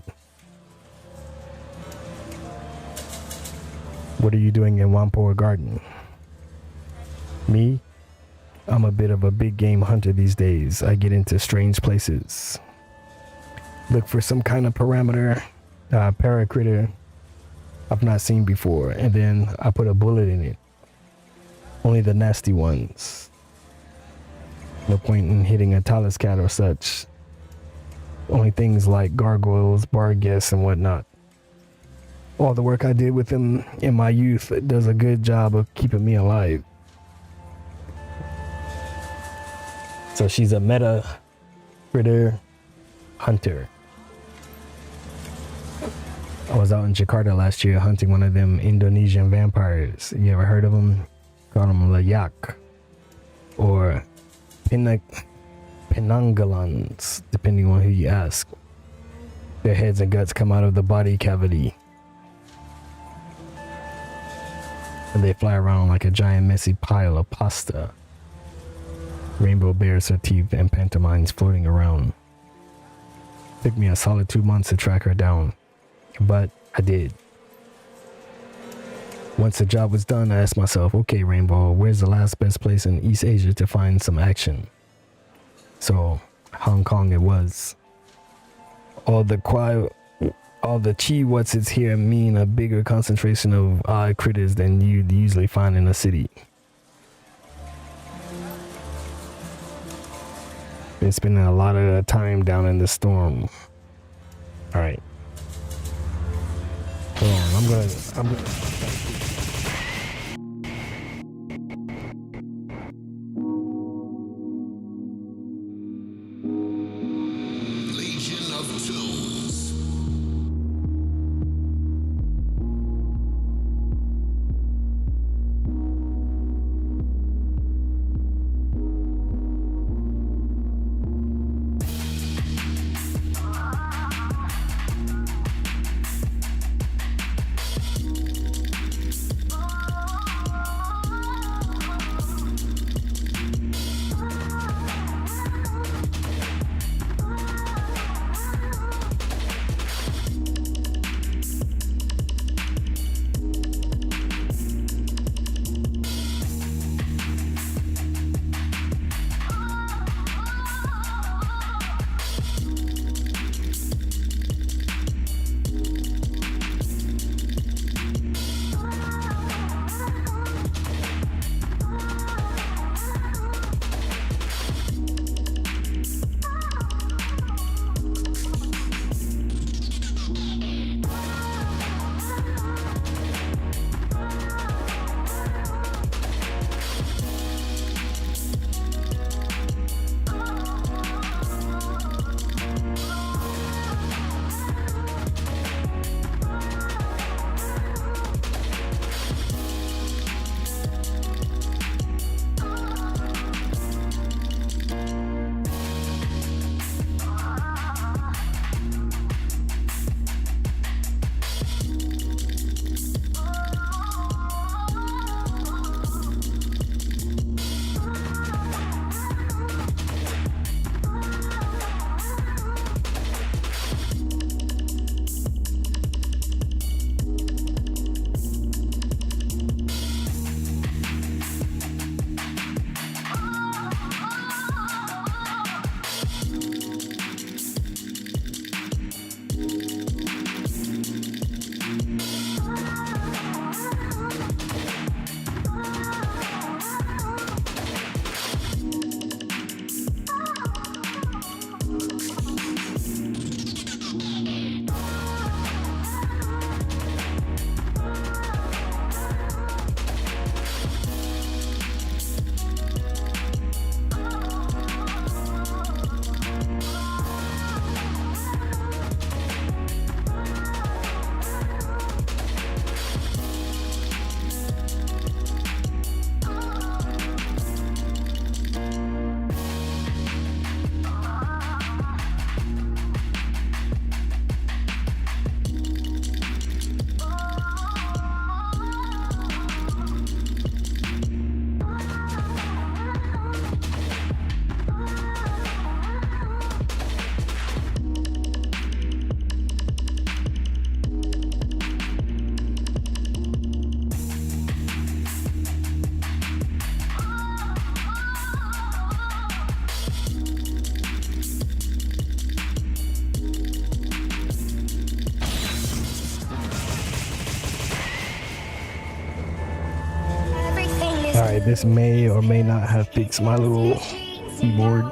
What are you doing in Whampoan Garden? Me? I'm a bit of a big game hunter these days. I get into strange places. Look for some kind of paracritter I've not seen before, and then I put a bullet in it. Only the nasty ones. No point in hitting a talus cat or such. Only things like gargoyles, barguests, and whatnot. All the work I did with them in my youth does a good job of keeping me alive. So she's a meta critter hunter. I was out in Jakarta last year hunting one of them Indonesian vampires. You ever heard of them? Call them layak or penanggalans, depending on who you ask. Their heads and guts come out of the body cavity, and they fly around like a giant messy pile of pasta. Rainbow bares her teeth and pantomimes floating around. Took me a solid 2 months to track her down, but I did. Once the job was done, I asked myself, okay, Rainbow, where's the last best place in East Asia to find some action? So, Hong Kong it was. All the chi whatsits here mean a bigger concentration of odd critters than you'd usually find in a city. Been spending a lot of time down in the storm. Alright. Hold on, I'm gonna Legion of Tools. Alright, this may or may not have fixed my little keyboard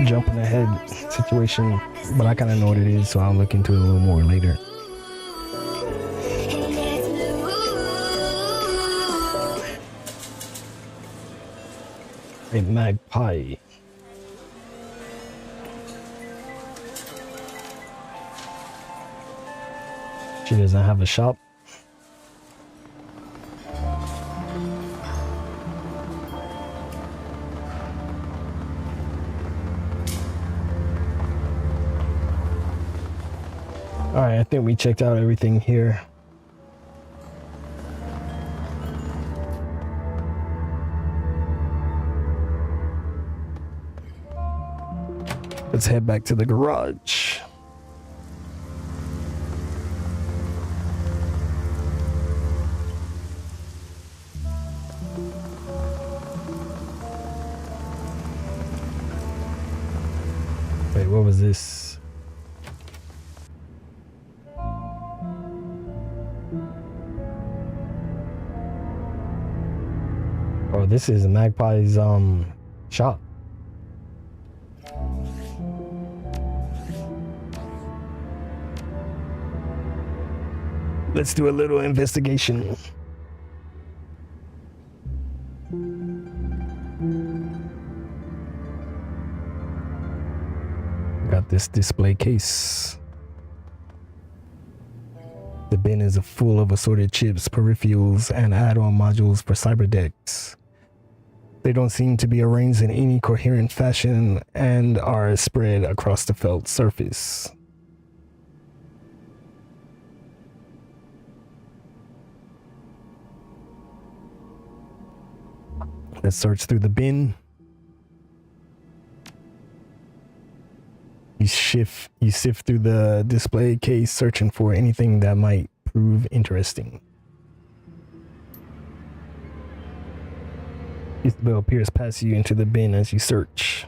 jumping ahead situation, but I kind of know what it is, so I'll look into it a little more later. A magpie. She doesn't have a shop. Alright, I think we checked out everything here. Let's head back to the garage. Wait, what was this? Oh, this is Magpie's shop. Let's do a little investigation. Got this display case. The bin is full of assorted chips, peripherals, and add-on modules for cyberdecks. They don't seem to be arranged in any coherent fashion and are spread across the felt surface. Let's search through the bin. You sift through the display case, searching for anything that might prove interesting. Isabel peers past you into the bin as you search.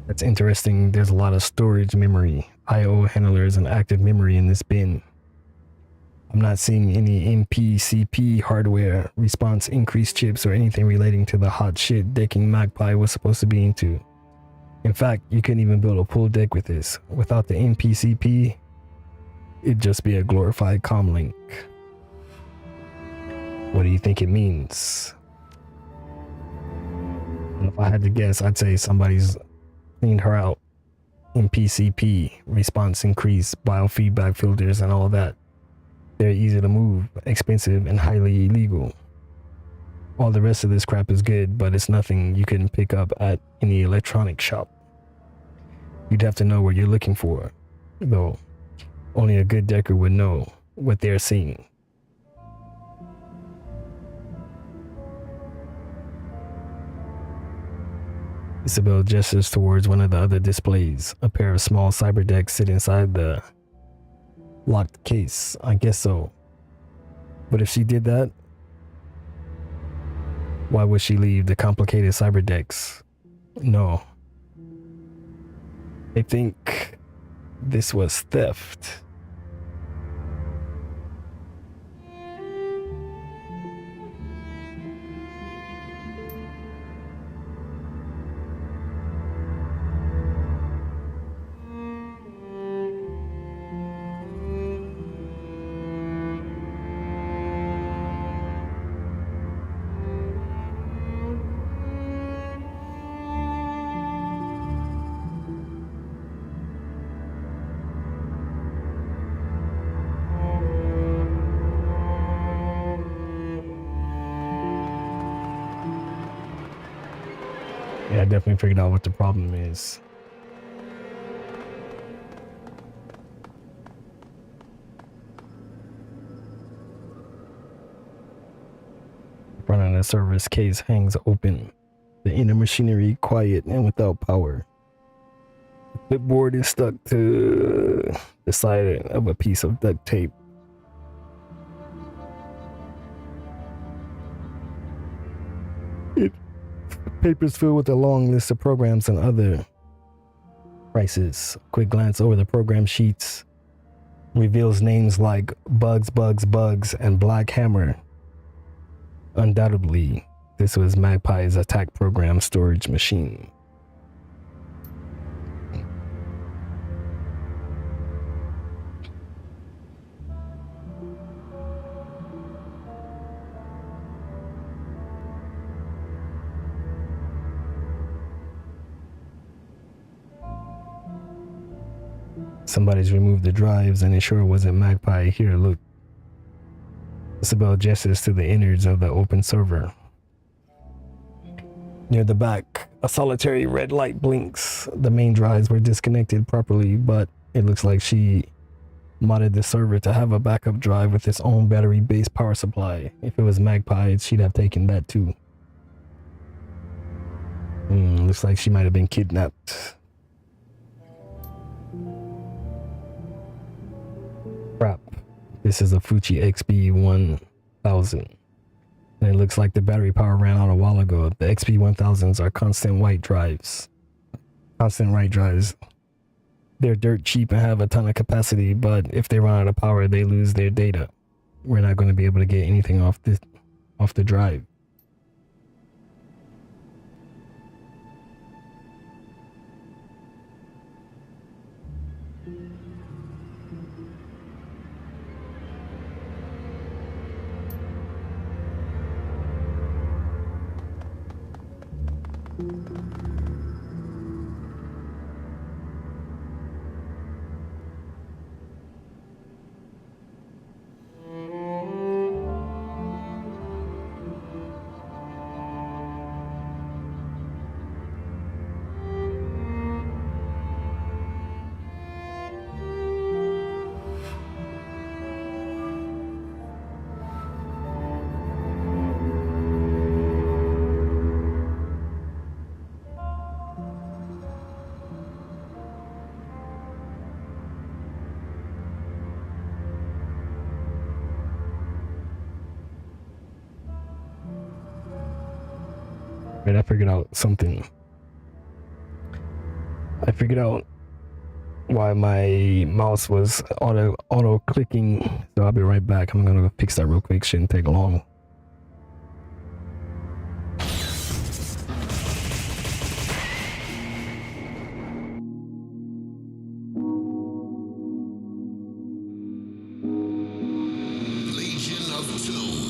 That's interesting. There's a lot of storage memory, I/O handlers, and active memory in this bin. I'm not seeing any MPCP hardware, response increase chips, or anything relating to the hot shit decking Magpie was supposed to be into. In fact, you couldn't even build a full deck with this. Without the MPCP, it'd just be a glorified comlink. What do you think it means? And if I had to guess, I'd say somebody's cleaned her out. MPCP, response increase, biofeedback filters, and all that. They're easy to move, expensive, and highly illegal. All the rest of this crap is good, but it's nothing you can pick up at any electronic shop. You'd have to know what you're looking for, though. Only a good decker would know what they're seeing. Isabel gestures towards one of the other displays. A pair of small cyber decks sit inside the locked case. I guess so. But if she did that, why would she leave the complicated cyber decks? No. I think this was theft. Yeah, I definitely figured out what the problem is. The front of the server's case hangs open. The inner machinery quiet and without power. The clipboard is stuck to the side of a piece of duct tape. Papers filled with a long list of programs and other prices. A quick glance over the program sheets reveals names like Bugs, and Black Hammer. Undoubtedly, this was Magpie's attack program storage machine. Somebody's removed the drives and it sure wasn't Magpie. Here, look. Isabel gestures to the innards of the open server. Near the back, a solitary red light blinks. The main drives were disconnected properly, but it looks like she modded the server to have a backup drive with its own battery-based power supply. If it was Magpie, she'd have taken that too. Looks like she might have been kidnapped. Crap. This is a Fuji XB1000. And it looks like the battery power ran out a while ago. The XB1000s are constant write drives. They're dirt cheap and have a ton of capacity, but if they run out of power, they lose their data. We're not going to be able to get anything off the drive. Right, I figured out something. I figured out why my mouse was auto clicking. So I'll be right back. I'm gonna go fix that real quick. Shouldn't take long. Legion of Tools.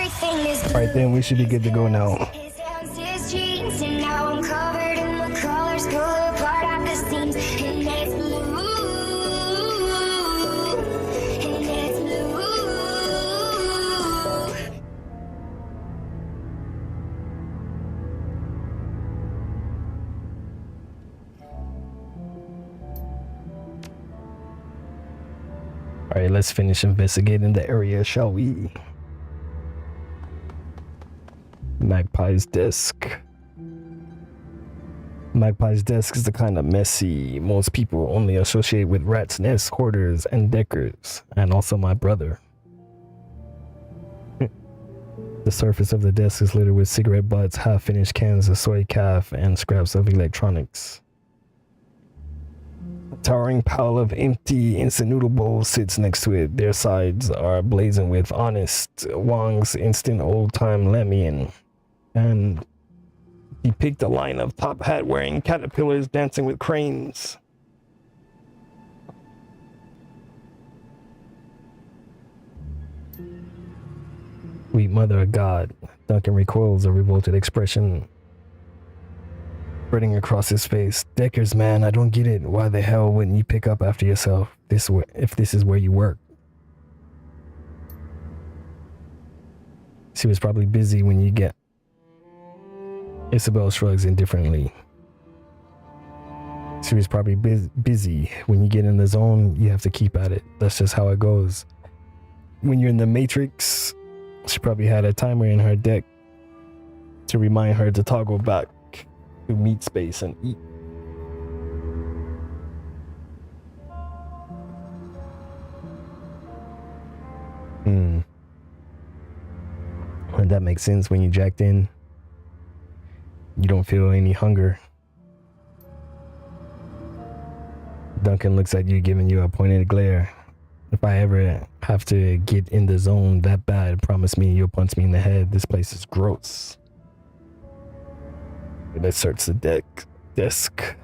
everything is blue. Right then, we should be good to go now. His hands, his jeans, and now I'm covered in the colors, pull apart at the seams, and it's blue, and it's blue. All right, let's finish investigating the area, shall we? Magpie's desk. Magpie's desk is the kind of messy most people only associate with rats' nests, hoarders, and deckers, and also my brother. The surface of the desk is littered with cigarette butts, half-finished cans of soy calf, and scraps of electronics. A towering pile of empty instant noodle bowls sits next to it. Their sides are blazing with honest Wang's instant old-time lemon, and depict a line of top hat wearing caterpillars dancing with cranes. Sweet mother of God. Duncan recoils, a revolted expression spreading across his face. Deckers, man, I don't get it. Why the hell wouldn't you pick up after yourself if this is where you work? She was probably busy when you get... Isabel shrugs indifferently. She was probably busy. When you get in the zone, you have to keep at it. That's just how it goes. When you're in the Matrix, she probably had a timer in her deck to remind her to toggle back to meat space and eat. And that makes sense. When you jacked in, you don't feel any hunger. Duncan looks at you, giving you a pointed glare. If I ever have to get in the zone that bad, promise me you'll punch me in the head. This place is gross. Let's search the desk.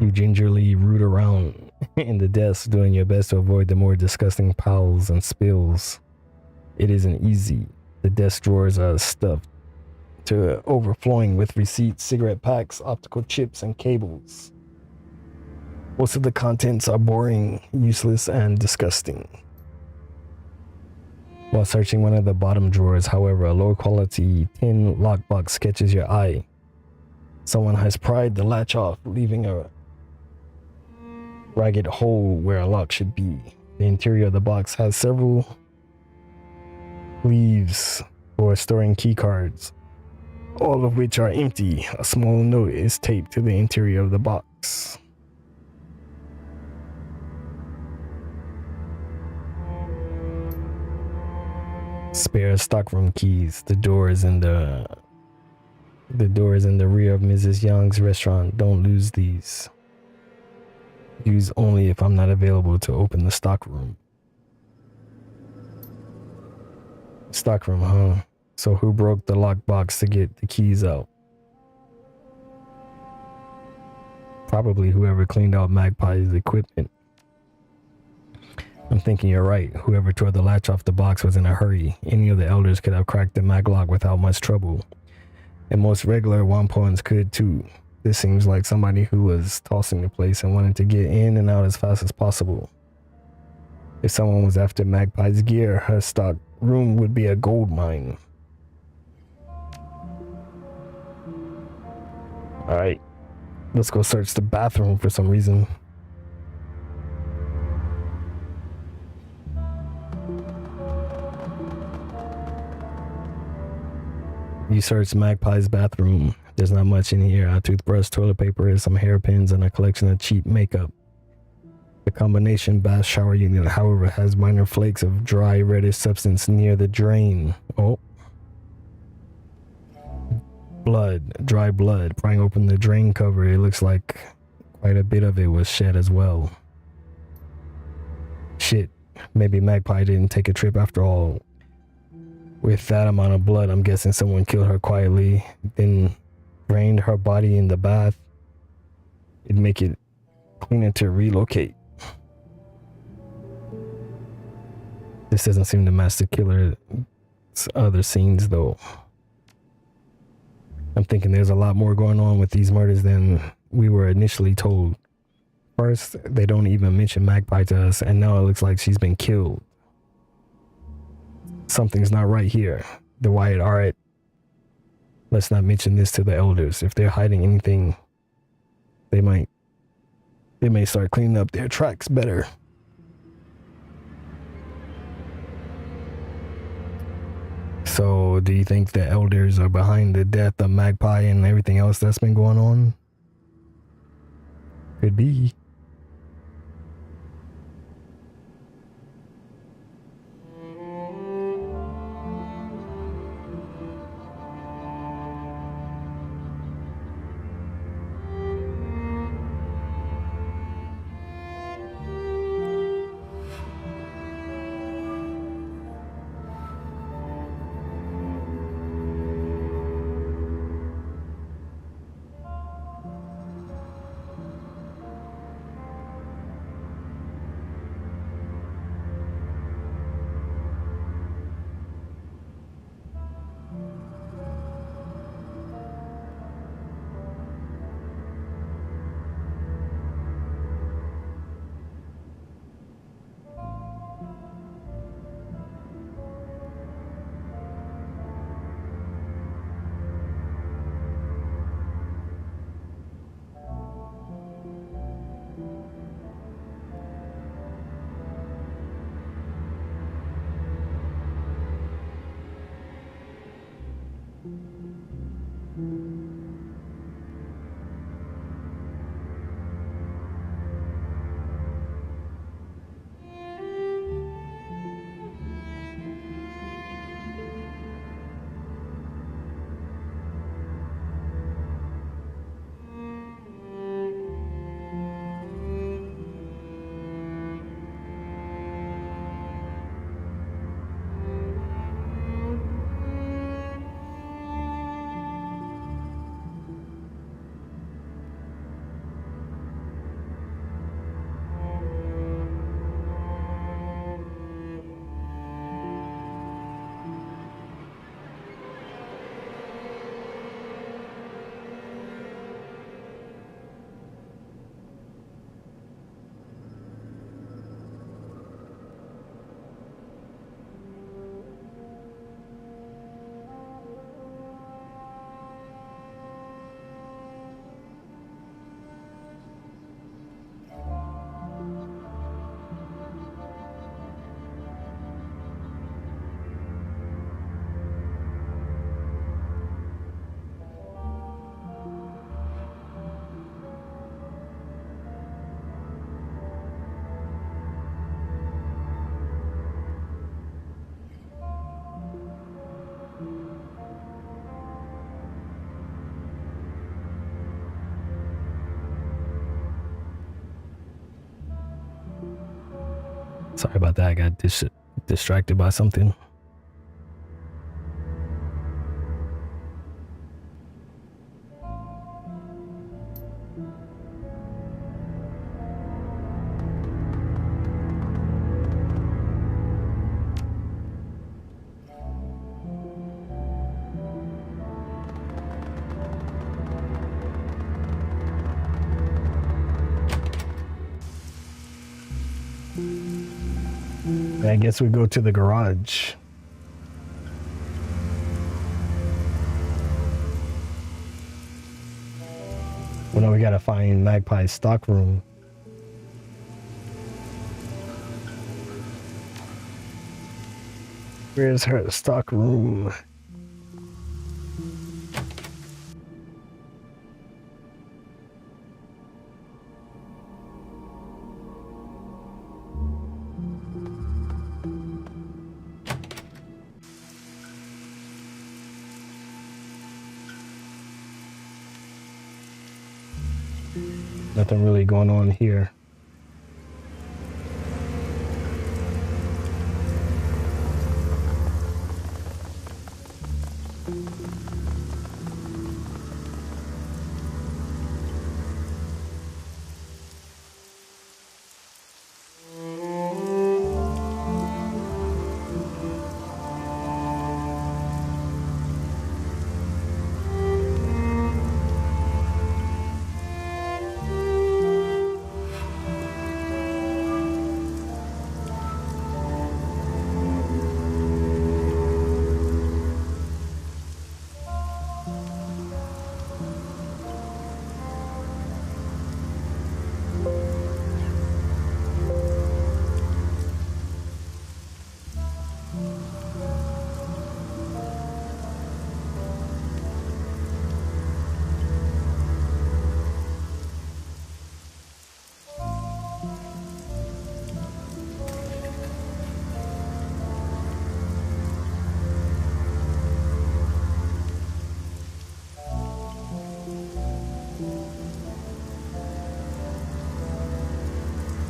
You gingerly root around in the desk, doing your best to avoid the more disgusting piles and spills. It isn't easy. The desk drawers are stuffed to overflowing with receipts, cigarette packs, optical chips, and cables. Most of the contents are boring, useless, and disgusting. While searching one of the bottom drawers, however, a low-quality tin lockbox catches your eye. Someone has pried the latch off, leaving a ragged hole where a lock should be. The interior of the box has several sleeves for storing keycards, all of which are empty. A small note is taped to the interior of the box. Spare stockroom keys. The door is in the rear of Mrs. Young's restaurant. Don't lose these. Use only if I'm not available to open the stockroom. Stockroom, huh? So who broke the lockbox to get the keys out? Probably whoever cleaned out Magpie's equipment. I'm thinking you're right. Whoever tore the latch off the box was in a hurry. Any of the elders could have cracked the maglock without much trouble. And most regular Whampoans could too. This seems like somebody who was tossing the place and wanted to get in and out as fast as possible. If someone was after Magpie's gear, her stock room would be a gold mine. Alright, let's go search the bathroom for some reason. You search Magpie's bathroom. There's not much in here. A toothbrush, toilet paper, some hairpins, and a collection of cheap makeup. The combination bath shower unit, however, has minor flakes of dry reddish substance near the drain. Oh. Blood, dry blood. Prying open the drain cover, it looks like quite a bit of it was shed as well. Shit, maybe Magpie didn't take a trip after all. With that amount of blood, I'm guessing someone killed her quietly, then drained her body in the bath. It'd make it cleaner to relocate. This doesn't seem to match the killer's other scenes, though. I'm thinking there's a lot more going on with these murders than we were initially told. First, they don't even mention Magpie to us, and now it looks like she's been killed. Something's not right here. The Wyatt, alright. Let's not mention this to the elders. If they're hiding anything, they may start cleaning up their tracks better. So, do you think the elders are behind the death of Magpie and everything else that's been going on? Could be. Sorry about that. I got distracted by something. I guess we go to the garage. Well, now we gotta find Magpie's stock room. Where's her stock room? Nothing really going on here.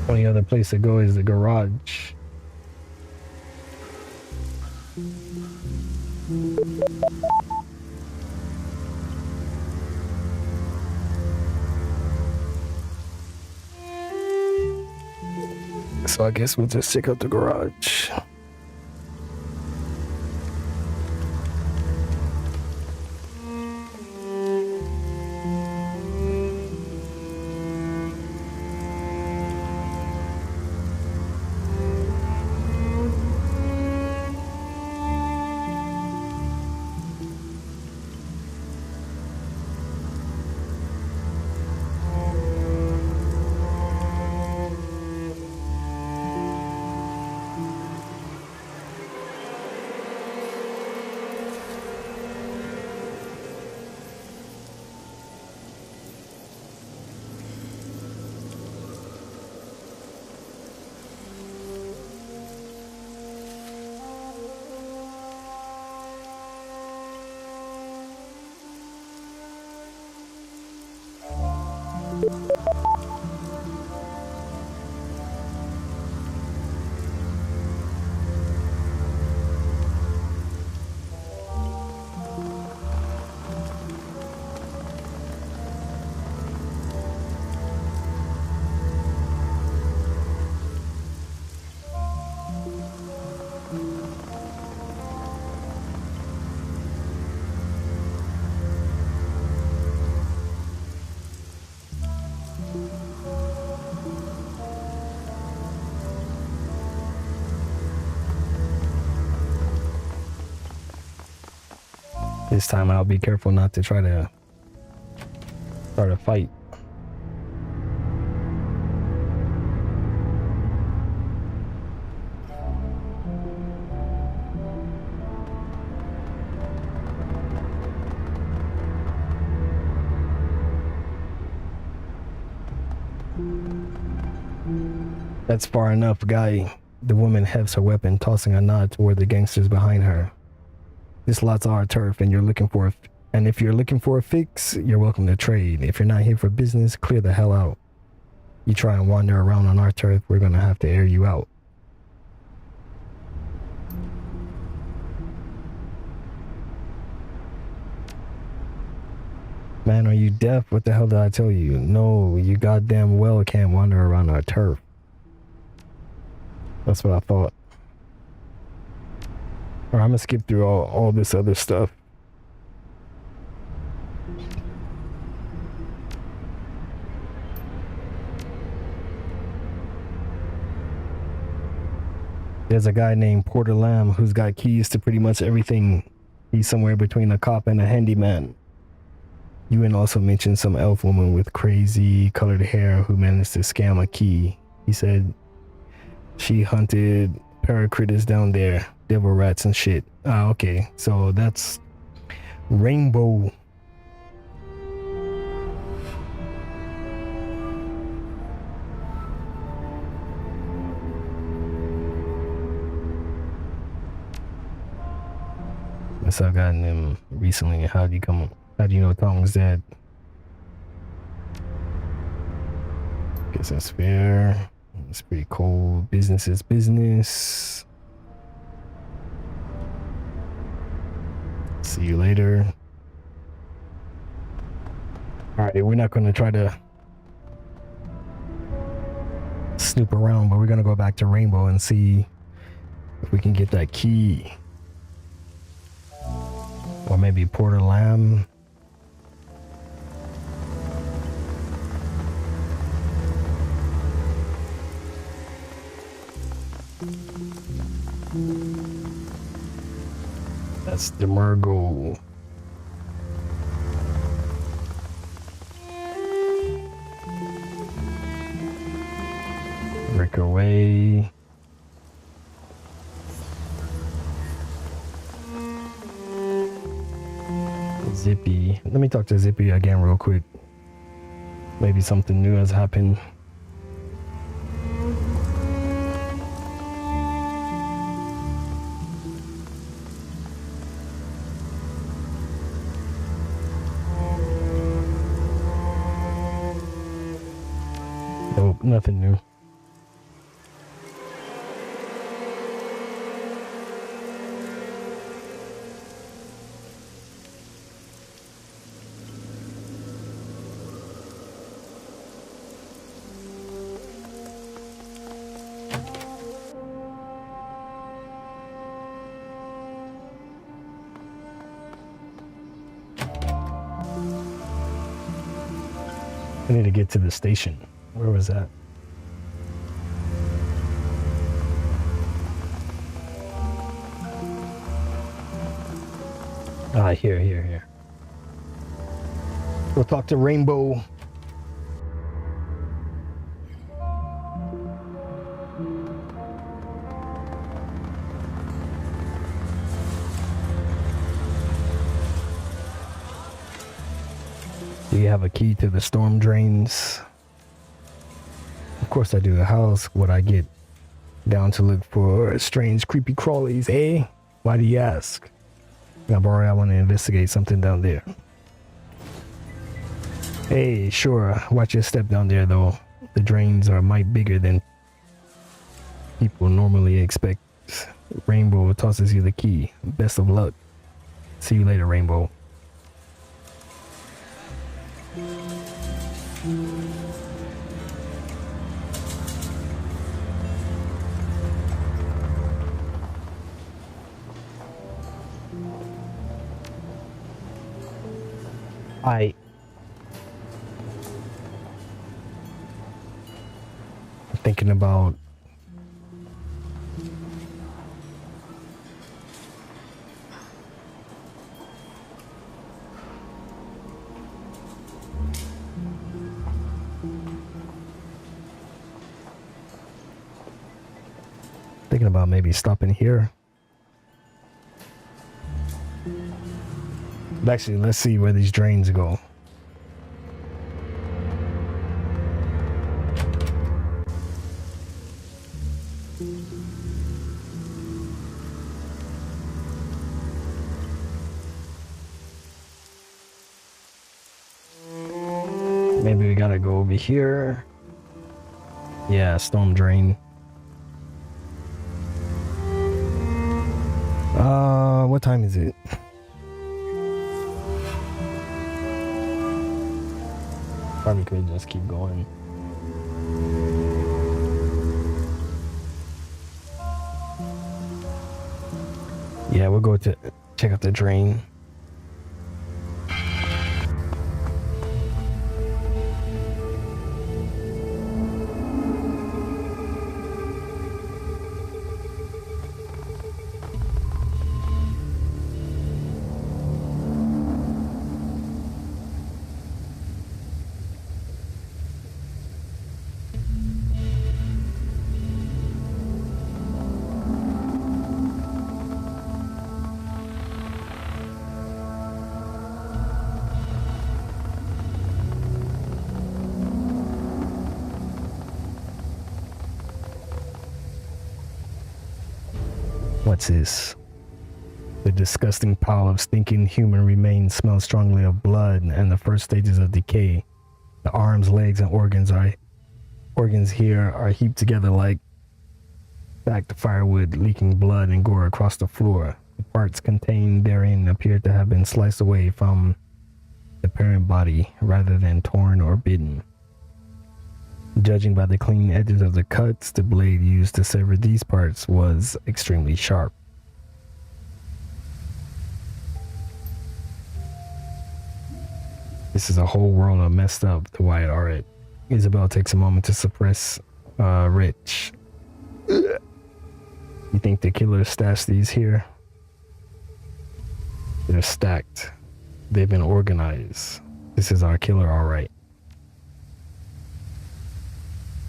Only other place to go is the garage. So I guess we'll just check out the garage. This time I'll be careful not to try to start a fight. That's far enough, guy. The woman hefts her weapon, tossing a nod toward the gangsters behind her. This lot's our turf, and if you're looking for a fix, you're welcome to trade. If you're not here for business, clear the hell out. You try and wander around on our turf, we're gonna have to air you out. Man, are you deaf? What the hell did I tell you? No, you goddamn well can't wander around our turf. That's what I thought. Or I'm gonna skip through all this other stuff. There's a guy named Porter Lamb who's got keys to pretty much everything. He's somewhere between a cop and a handyman. Ewan also mentioned some elf woman with crazy colored hair who managed to scam a key. He said she hunted paracritters down there, devil rats and shit. Ah, okay, so that's Rainbow. Guess I've gotten him recently. How do you know Tong's dead? Guess that's fair. It's pretty cold. Business is business. See you later. Alright, we're not going to try to snoop around, but we're going to go back to Rainbow and see if we can get that key. Or maybe Porter Lamb. That's Demergo. Break away. Zippy. Let me talk to Zippy again real quick. Maybe something new has happened. Nope, nothing new. I need to get to the station. Where was that? Ah, here. We'll talk to Rainbow. Do you have a key to the storm drains? Of course I do. How else would I get down to look for strange creepy crawlies, eh? Why do you ask? Now, Barry, I want to investigate something down there. Hey, sure. Watch your step down there, though. The drains are a mite bigger than people normally expect. Rainbow tosses you the key. Best of luck. See you later, Rainbow. I'm thinking about maybe stopping here. But actually, let's see where these drains go. Maybe we gotta go over here. Yeah, storm drain. What time is it? Probably could just keep going. Yeah, we'll go to check out the drain. What's this? The disgusting pile of stinking human remains smells strongly of blood and the first stages of decay. The arms, legs, and organs here are heaped together like stacked firewood, leaking blood and gore across the floor. The parts contained therein appear to have been sliced away from the parent body rather than torn or bitten. Judging by the clean edges of the cuts, the blade used to sever these parts was extremely sharp. This is a whole world of messed up to Wyatt Arrett. Isabel takes a moment to suppress Rich. You think the killer stashed these here? They're stacked. They've been organized. This is our killer, all right.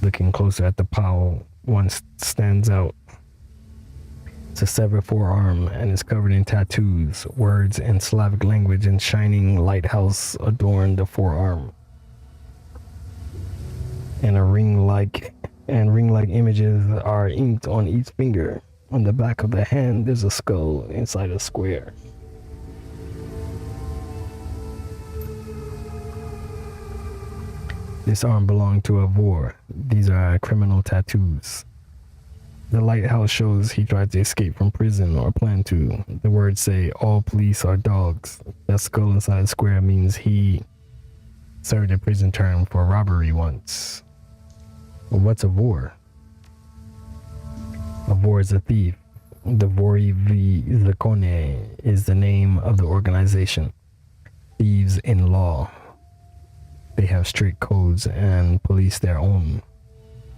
Looking closer at the pile, one stands out. It's a severed forearm and is covered in tattoos. Words in Slavic language and shining lighthouse adorn the forearm. And ring-like images are inked on each finger. On the back of the hand, there's a skull inside a square. This arm belonged to a Vor. These are criminal tattoos. The lighthouse shows he tried to escape from prison or planned to. The words say, all police are dogs. That skull inside a square means he served a prison term for robbery once. Well, what's a Vor? A Vor is a thief. The Vorivi Zakone is the name of the organization. Thieves in law. They have strict codes and police their own,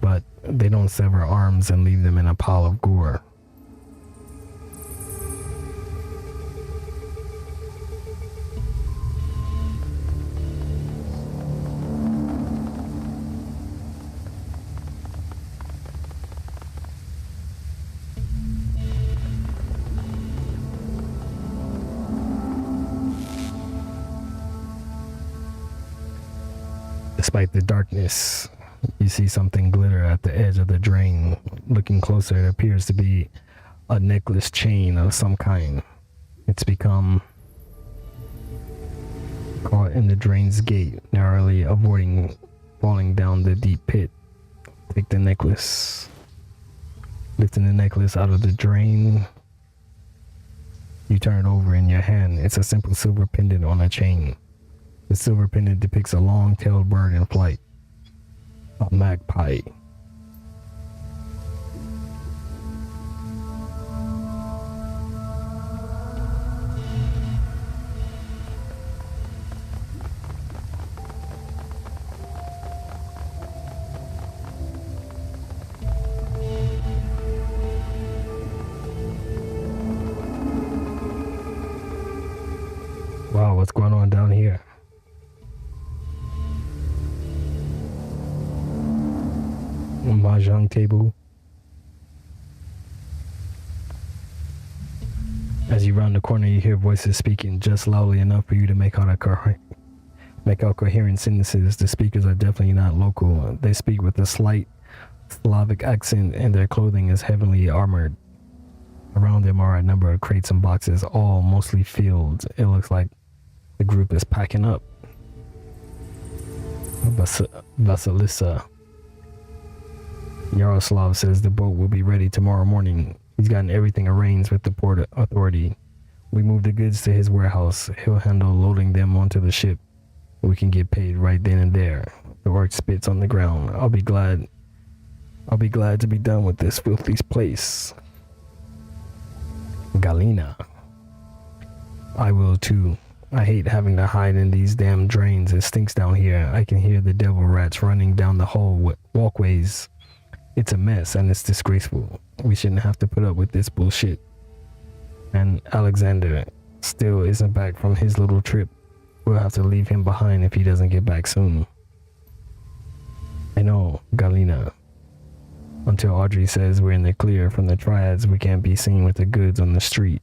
but they don't sever arms and leave them in a pile of gore. Despite the darkness, you see something glitter at the edge of the drain. Looking closer, it appears to be a necklace chain of some kind. It's become caught in the drain's gate, narrowly avoiding falling down the deep pit. Take the necklace. Lifting the necklace out of the drain, you turn it over in your hand. It's a simple silver pendant on a chain. The silver pendant depicts a long-tailed bird in flight, a magpie. Wow, what's going on down here? Mahjong table. As you round the corner, you hear voices speaking just loudly enough for you to make out coherent sentences. The speakers are definitely not local. They speak with a slight Slavic accent, and their clothing is heavily armored. Around them are a number of crates and boxes, all mostly filled. It looks like the group is packing up. Vasilisa. Yaroslav says the boat will be ready tomorrow morning. He's gotten everything arranged with the port authority. We moved the goods to his warehouse. He'll handle loading them onto the ship. We can get paid right then and there. The orc spits on the ground. I'll be glad to be done with this filthy place. Galina. I will too. I hate having to hide in these damn drains. It stinks down here. I can hear the devil rats running down the whole walkways. It's a mess and it's disgraceful. We shouldn't have to put up with this bullshit. And Alexander still isn't back from his little trip. We'll have to leave him behind if he doesn't get back soon. I know, Galina. Until Audrey says we're in the clear from the triads, we can't be seen with the goods on the street.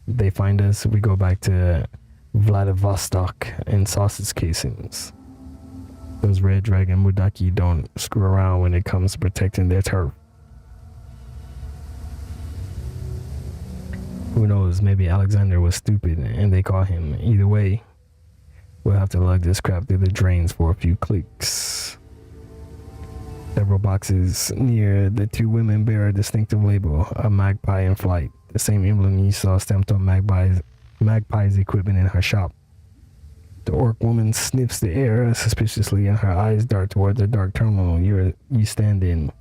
They find us, we go back to Vladivostok and sausage casings. Those red dragon Mudaki don't screw around when it comes to protecting their turf. Who knows, maybe Alexander was stupid and they caught him. Either way, we'll have to lug this crap through the drains for a few clicks. Several boxes near the two women bear a distinctive label, a magpie in flight, the same emblem you saw stamped on Magpie's equipment in her shop. The orc woman sniffs the air suspiciously and her eyes dart toward the dark terminal you stand in.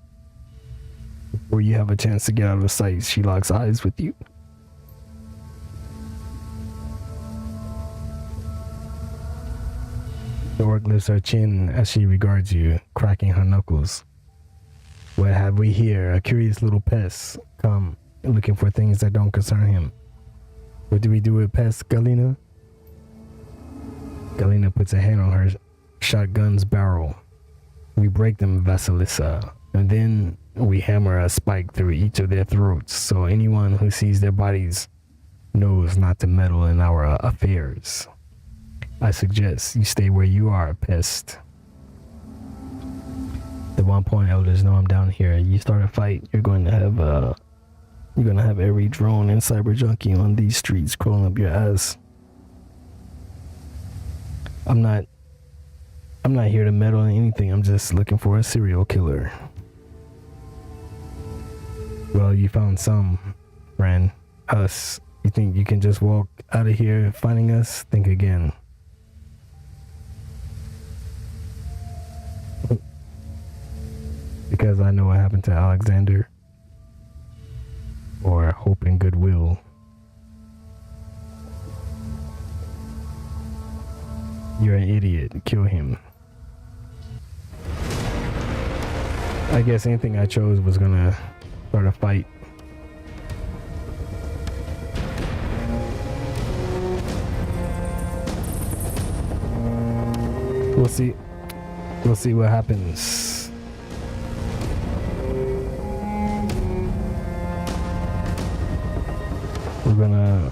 Before you have a chance to get out of sight, she locks eyes with you. The orc lifts her chin as she regards you, cracking her knuckles. What have we here? A curious little pest. Come, looking for things that don't concern him. What do we do with pests, Galina? Galina puts a hand on her shotgun's barrel. We break them, Vasilisa, and then we hammer a spike through each of their throats, so anyone who sees their bodies knows not to meddle in our affairs. I suggest you stay where you are, pest. The Whampoan elders know I'm down here. You start a fight, you're going to have every drone and cyber junkie on these streets crawling up your ass. I'm not here to meddle in anything. I'm just looking for a serial killer. Well, you found some, friend. Us. You think you can just walk out of here finding us? Think again. Because I know what happened to Alexander. Or hope and goodwill. You're an idiot. Kill him. I guess anything I chose was gonna start a fight. We'll see. We'll see what happens. We're gonna...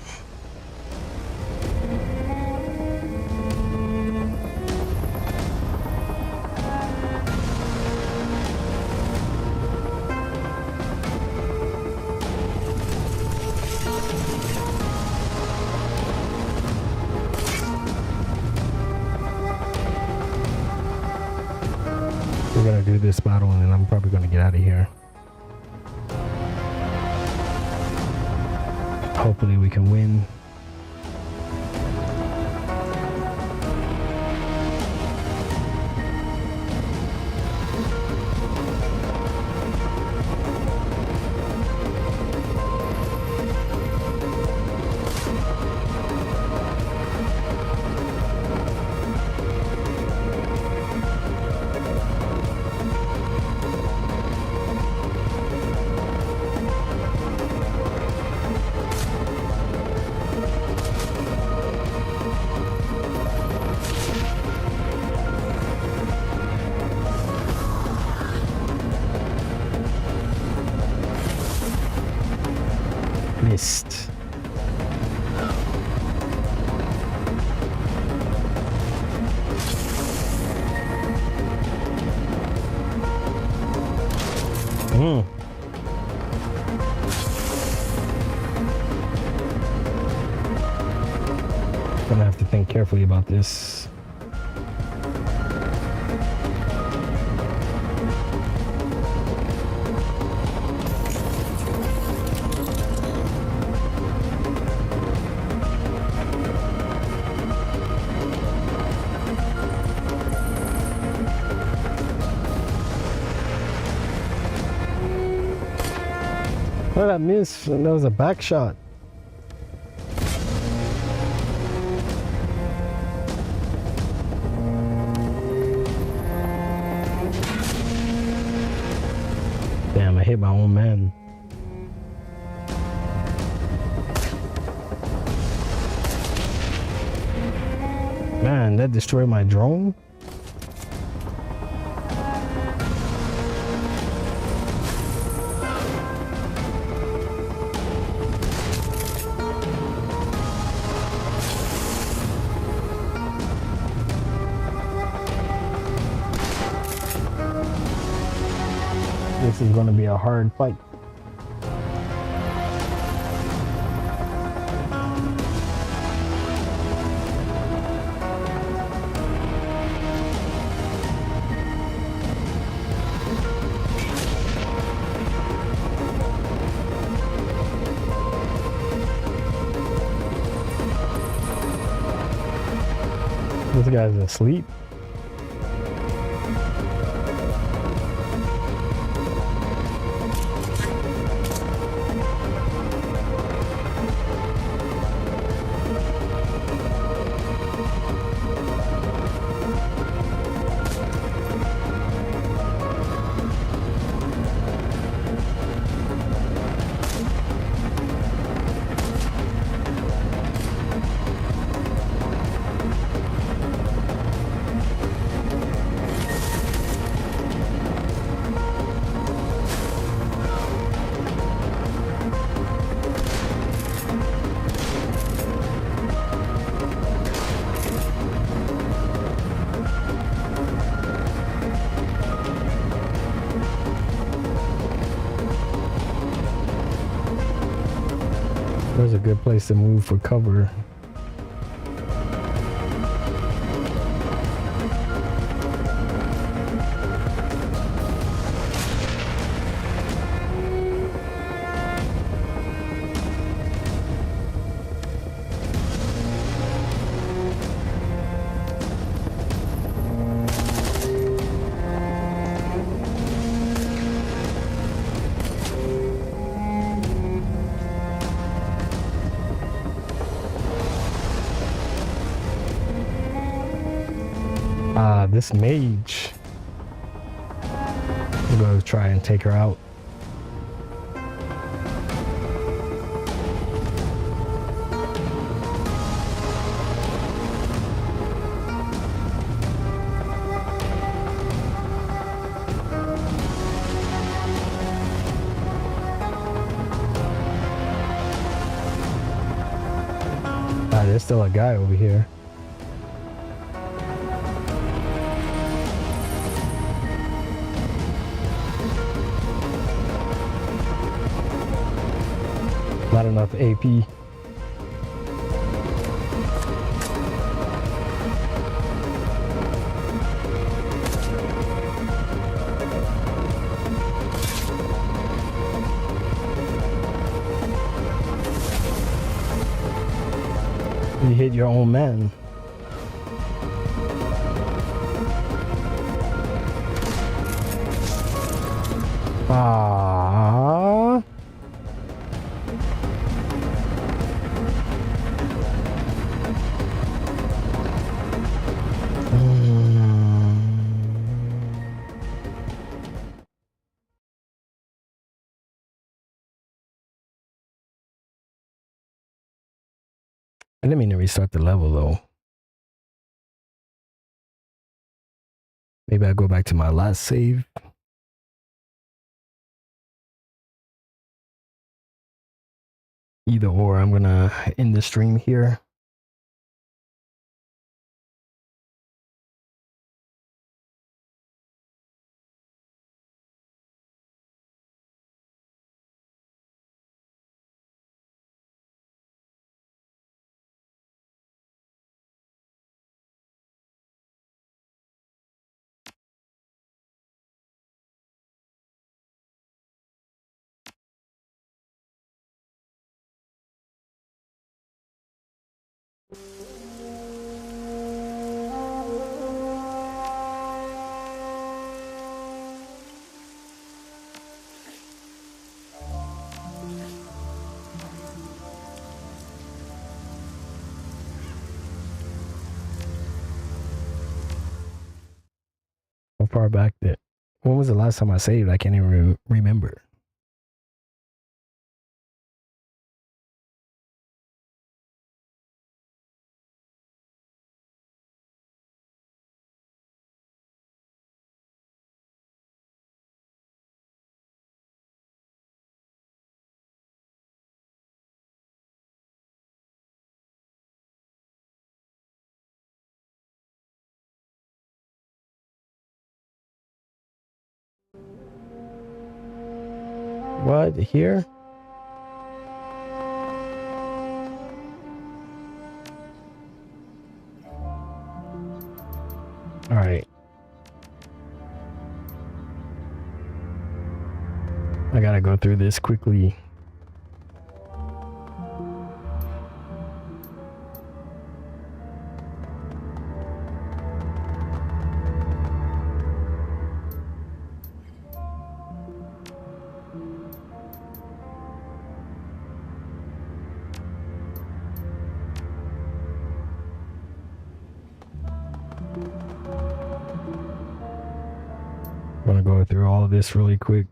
We're gonna do this battle and then I'm probably gonna get out of here. Hopefully we can win. Missed. Gonna have to think carefully about this. How did I miss? That was a back shot. Damn, I hit my own man. Man, that destroyed my drone? This is going to be a hard fight. This guy's asleep. There's a good place to move for cover. This mage. I'm gonna try and take her out. There's still a guy over here. Not enough AP. You hit your own man. Ah. I didn't mean to restart the level though. Maybe I go back to my last save. Either or, I'm gonna end the stream here. How far back that? When was the last time I saved? I can't even remember. What? Here? All right. I gotta go through this quickly. I'm gonna go through all of this really quick.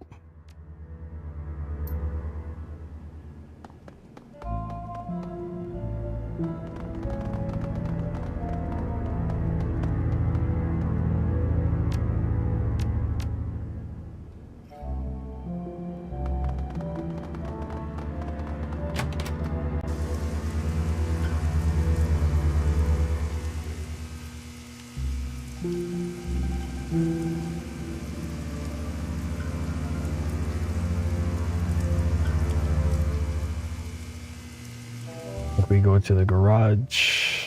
We go to the garage.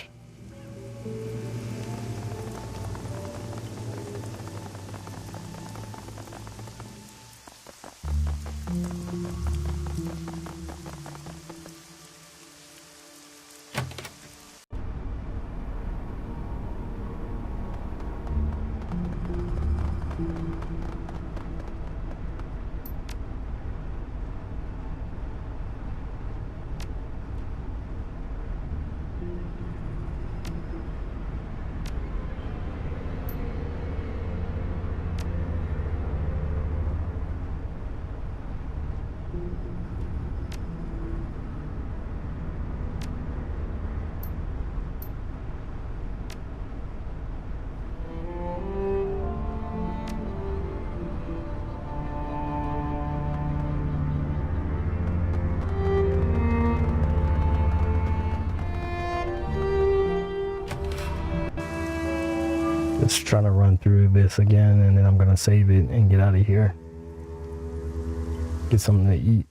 Just trying to run through this again, and then I'm gonna save it and get out of here. Get something to eat.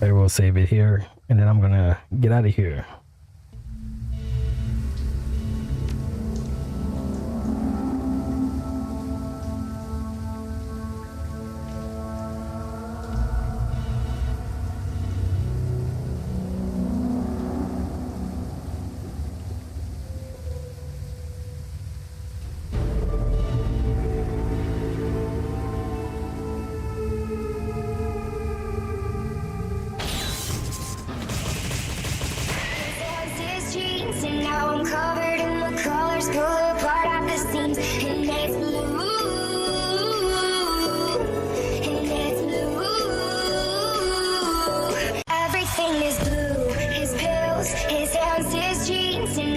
I will save it here, and then I'm gonna get out of here. And now I'm covered in the colors, pull apart at the seams, and it's blue, and it's blue. Everything is blue, his pills, his hands, his jeans, and